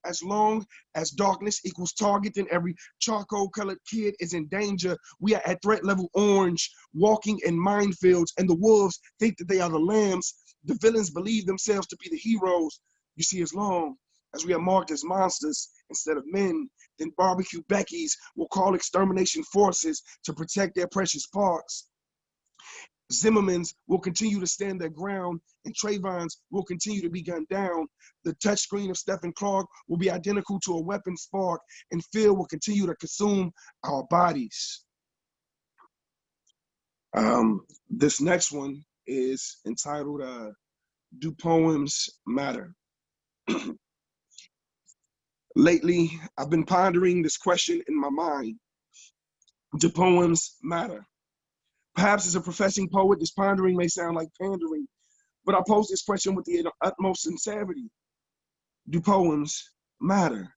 As long as darkness equals target, then every charcoal-colored kid is in danger. We are at threat level orange, walking in minefields, and the wolves think that they are the lambs. The villains believe themselves to be the heroes. You see, as long as we are marked as monsters instead of men, then barbecue Beckys will call extermination forces to protect their precious parks. Zimmermans will continue to stand their ground, and Trayvons will continue to be gunned down. The touchscreen of Stephen Clark will be identical to a weapon spark, and fear will continue to consume our bodies. This next one is entitled, Do Poems Matter? Lately, I've been pondering this question in my mind. Do poems matter? Perhaps as a professing poet, this pondering may sound like pandering, but I pose this question with the utmost sincerity. Do poems matter?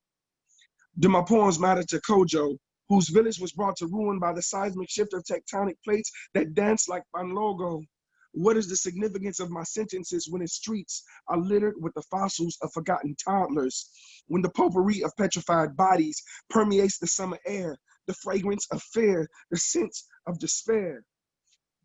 Do my poems matter to Kojo, whose village was brought to ruin by the seismic shift of tectonic plates that dance like Panlogo? What is the significance of my sentences when its streets are littered with the fossils of forgotten toddlers? When the potpourri of petrified bodies permeates the summer air, the fragrance of fear, the sense of despair?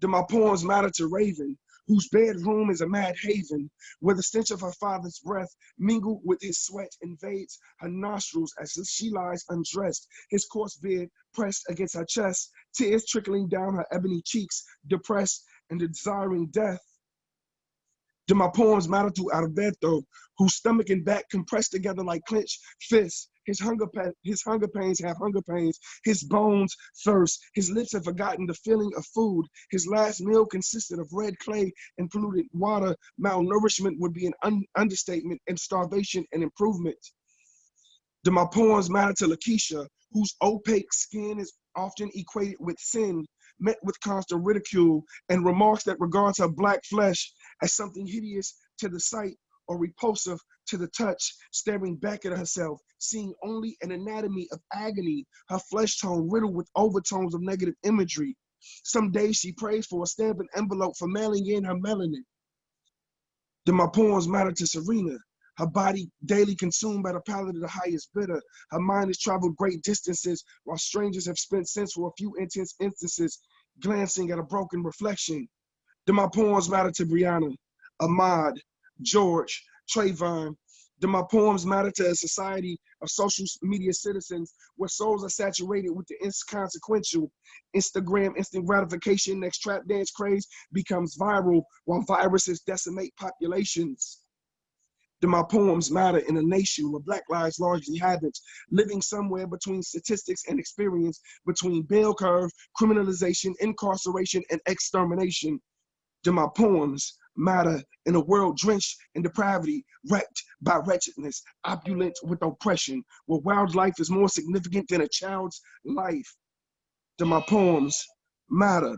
Do my poems matter to Raven, whose bedroom is a mad haven, where the stench of her father's breath mingled with his sweat invades her nostrils as she lies undressed, his coarse beard pressed against her chest, tears trickling down her ebony cheeks, depressed and desiring death? Do my poems matter to Alberto, whose stomach and back compressed together like clenched fists? His hunger pains have hunger pains. His bones thirst. His lips have forgotten the feeling of food. His last meal consisted of red clay and polluted water. Malnourishment would be an understatement, and starvation an improvement. Do my poems matter to Lakeisha, whose opaque skin is often equated with sin, met with constant ridicule and remarks that regards her black flesh as something hideous to the sight or repulsive to the touch, staring back at herself, seeing only an anatomy of agony, her flesh tone riddled with overtones of negative imagery. Some days she prays for a stamp and envelope for mailing in her melanin. Do my poems matter to Serena? Her body daily consumed by the palate of the highest bidder. Her mind has traveled great distances, while strangers have spent since for a few intense instances, glancing at a broken reflection. Do my poems matter to Brianna, Ahmad, George, Trayvon? Do my poems matter to a society of social media citizens where souls are saturated with the inconsequential? Instagram instant gratification, next trap dance craze becomes viral while viruses decimate populations. Do my poems matter in a nation where Black lives largely haven't, living somewhere between statistics and experience, between bell curve, criminalization, incarceration, and extermination? Do my poems matter in a world drenched in depravity, wrecked by wretchedness, opulent with oppression, where wildlife is more significant than a child's life? Do my poems matter?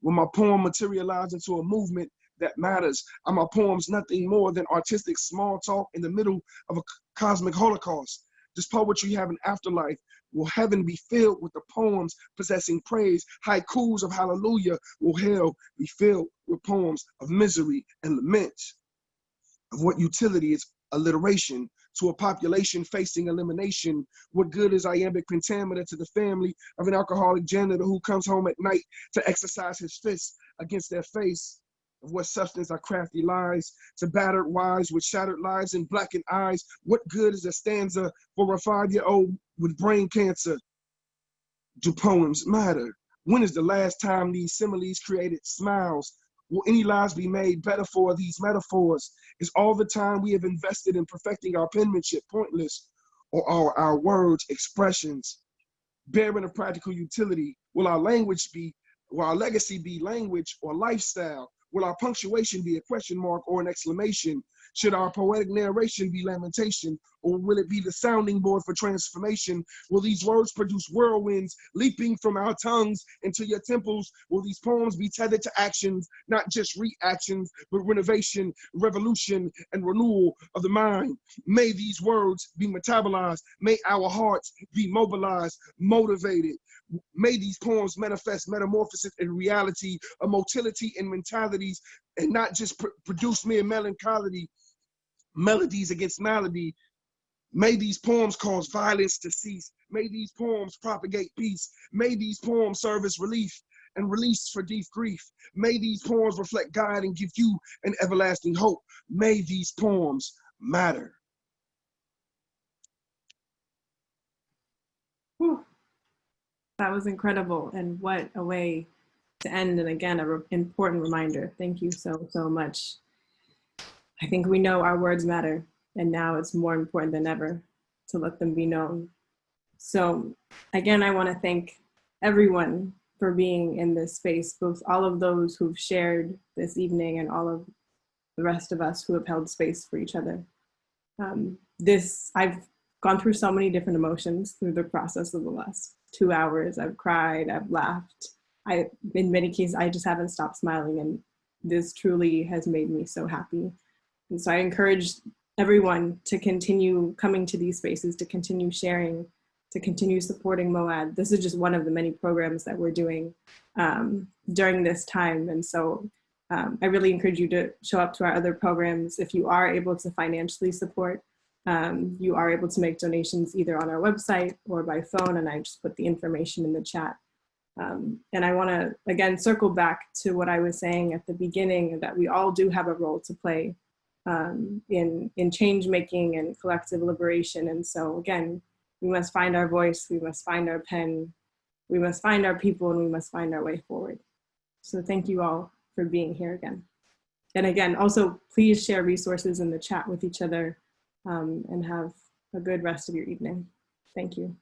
When my poem materializes into a movement that matters, are my poems nothing more than artistic small talk in the middle of a cosmic holocaust? Does poetry have an afterlife? Will heaven be filled with the poems possessing praise, haikus of hallelujah? Will hell be filled with poems of misery and lament? Of what utility is alliteration to a population facing elimination? What good is iambic pentameter to the family of an alcoholic janitor who comes home at night to exercise his fists against their face? Of what substance are crafty lies to battered wives with shattered lives and blackened eyes? What good is a stanza for a 5-year-old with brain cancer? Do poems matter? When is the last time these similes created smiles? Will any lives be made better for these metaphors? Is all the time we have invested in perfecting our penmanship pointless? Or are our words expressions bearing a practical utility? Will our legacy be language or lifestyle? Will our punctuation be a question mark or an exclamation? Should our poetic narration be lamentation, or will it be the sounding board for transformation? Will these words produce whirlwinds leaping from our tongues into your temples? Will these poems be tethered to actions, not just reactions, but renovation, revolution, and renewal of the mind? May these words be metabolized. May our hearts be mobilized, motivated. May these poems manifest metamorphosis in reality, a motility in mentalities, and not just produce mere melancholy, melodies against malady. May these poems cause violence to cease. May these poems propagate peace. May these poems serve as relief and release for deep grief. May these poems reflect God and give you an everlasting hope. May these poems matter. Whew. That was incredible, and what a way to end, and again, an important reminder. Thank you so, so much. I think we know our words matter, and now it's more important than ever to let them be known. So again, I want to thank everyone for being in this space, both all of those who've shared this evening and all of the rest of us who have held space for each other. I've gone through so many different emotions through the process of the last 2 hours. I've cried, I've laughed. In many cases, I just haven't stopped smiling, and this truly has made me so happy. And so I encourage everyone to continue coming to these spaces, to continue sharing, to continue supporting MOAD. This is just one of the many programs that we're doing during this time. And so I really encourage you to show up to our other programs. If you are able to financially support, you are able to make donations either on our website or by phone, and I just put the information in the chat. And I want to, again, circle back to what I was saying at the beginning, that we all do have a role to play in change making and collective liberation. And so again, we must find our voice, we must find our pen, we must find our people, and we must find our way forward. So thank you all for being here again. And again, also please share resources in the chat with each other, and have a good rest of your evening. Thank you.